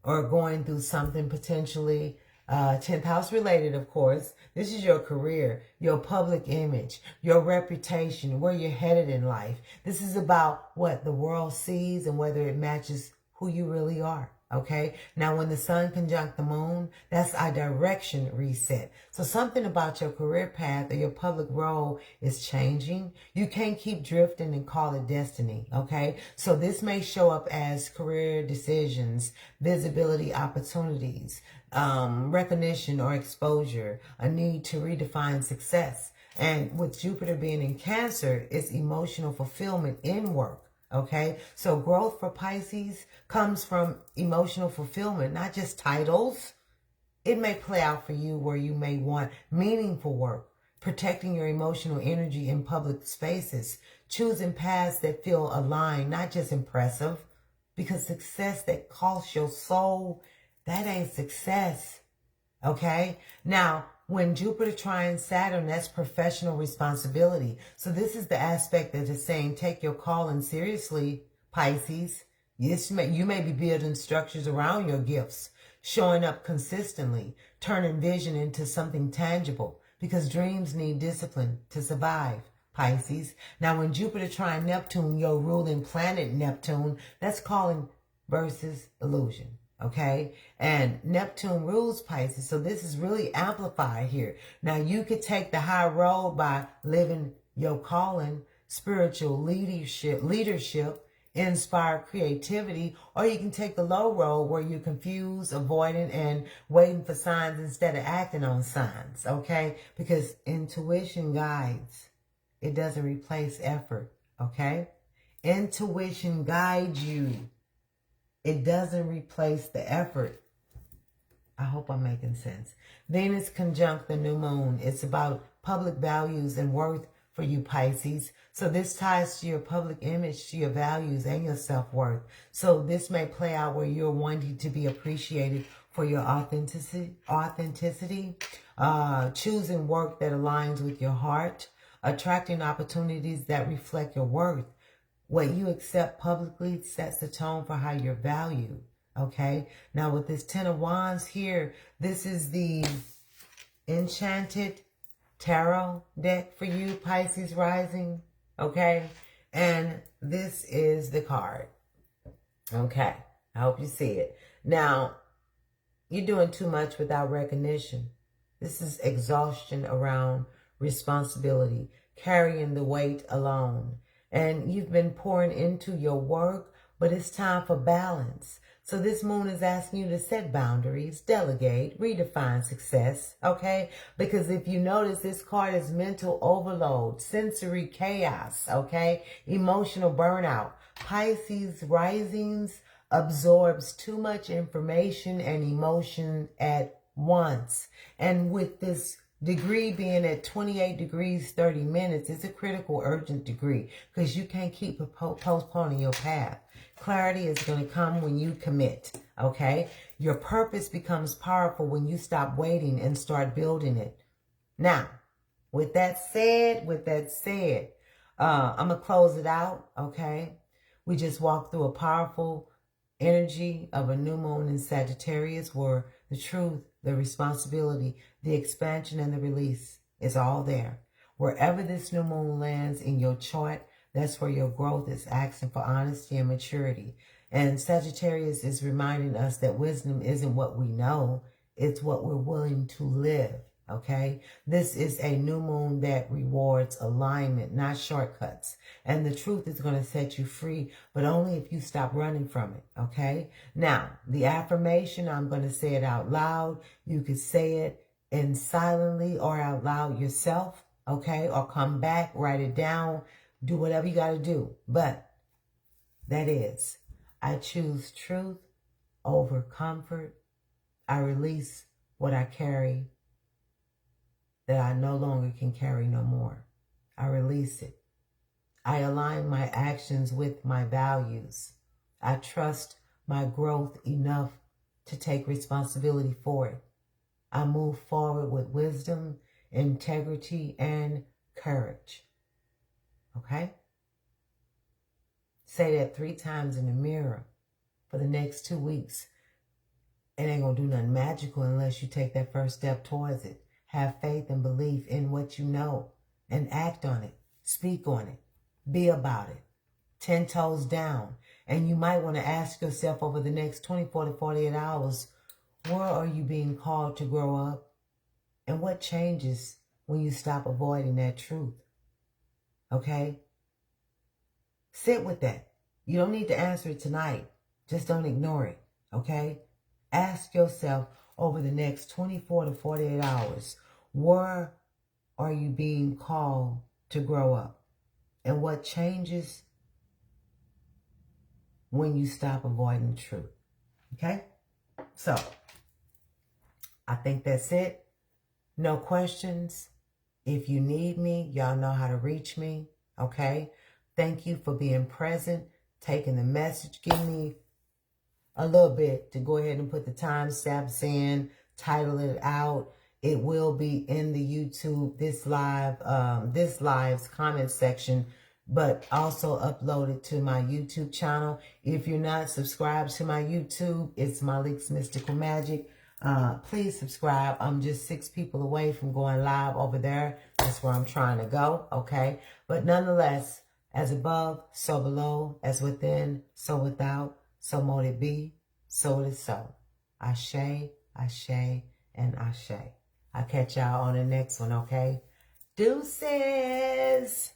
are going through something potentially 10th house related, of course. This is your career, your public image, your reputation, where you're headed in life. This is about what the world sees and whether it matches who you really are. Okay. Now, when the sun conjunct the moon, that's a direction reset. So something about your career path or your public role is changing. You can't keep drifting and call it destiny. Okay. So this may show up as career decisions, visibility opportunities, recognition or exposure, a need to redefine success. And with Jupiter being in Cancer, it's emotional fulfillment in work. Okay, so growth for Pisces comes from emotional fulfillment, not just titles. It may play out for you where you may want meaningful work, protecting your emotional energy in public spaces, choosing paths that feel aligned, not just impressive, because success that costs your soul, that ain't success. Okay, now, when Jupiter trines Saturn, that's professional responsibility. So this is the aspect that is saying, take your calling seriously, Pisces. You may be building structures around your gifts, showing up consistently, turning vision into something tangible, because dreams need discipline to survive, Pisces. Now, when Jupiter trine Neptune, your ruling planet Neptune, that's calling versus illusion. Okay, and Neptune rules Pisces, so this is really amplified here. Now, you could take the high road by living your calling, spiritual leadership, inspired creativity, or you can take the low road where you're confused, avoiding, and waiting for signs instead of acting on signs. Okay, because intuition guides. It doesn't replace effort. Okay, intuition guides you. It doesn't replace the effort. I hope I'm making sense. Venus conjunct the new moon. It's about public values and worth for you, Pisces. So this ties to your public image, to your values and your self-worth. So this may play out where you're wanting to be appreciated for your authenticity, choosing work that aligns with your heart, attracting opportunities that reflect your worth. What you accept publicly sets the tone for how you're valued, okay? Now, with this Ten of Wands here, this is the Enchanted Tarot deck for you, Pisces rising, okay? And this is the card, okay? I hope you see it. Now, you're doing too much without recognition. This is exhaustion around responsibility, carrying the weight alone. And you've been pouring into your work, but it's time for balance. So this moon is asking you to set boundaries, delegate, redefine success, okay? Because if you notice, this card is mental overload, sensory chaos, okay? Emotional burnout. Pisces risings absorbs too much information and emotion at once. And with this degree being at 28 degrees, 30 minutes, it's a critical, urgent degree because you can't keep postponing your path. Clarity is going to come when you commit, okay? Your purpose becomes powerful when you stop waiting and start building it. Now, with that said, I'm going to close it out, okay? We just walked through a powerful energy of a new moon in Sagittarius where the truth, the responsibility, the expansion, and the release is all there. Wherever this new moon lands in your chart, that's where your growth is asking for honesty and maturity. And Sagittarius is reminding us that wisdom isn't what we know, it's what we're willing to live, okay? This is a new moon that rewards alignment, not shortcuts. And the truth is going to set you free, but only if you stop running from it, okay? Now, the affirmation, I'm going to say it out loud. You could say it in silently or out loud yourself, okay? Or come back, write it down, do whatever you got to do. But that is, I choose truth over comfort. I release what I carry that I no longer can carry no more. I release it. I align my actions with my values. I trust my growth enough to take responsibility for it. I move forward with wisdom, integrity, and courage. Okay? Say that 3 times in the mirror for the next 2 weeks. It ain't going to do nothing magical unless you take that first step towards it. Have faith and belief in what you know and act on it. Speak on it. Be about it. 10 toes down. And you might want to ask yourself over the next 24 to 48 hours, where are you being called to grow up? And what changes when you stop avoiding that truth? Okay? Sit with that. You don't need to answer it tonight. Just don't ignore it. Okay? Ask yourself over the next 24 to 48 hours, where are you being called to grow up? And what changes when you stop avoiding the truth? Okay? So, I think that's it. No questions. If you need me, y'all know how to reach me. Okay? Thank you for being present, taking the message. Give me a little bit to go ahead and put the timestamps in, title it out. It will be in the YouTube, this live's comment section, but also uploaded to my YouTube channel. If you're not subscribed to my YouTube, it's Malik's Mystical Magic. Please subscribe. I'm just 6 people away from going live over there. That's where I'm trying to go, okay? But nonetheless, as above, so below, as within, so without, so mote it be, so it is so. Ashe, ashe, and ashe. I'll catch y'all on the next one, okay? Deuces!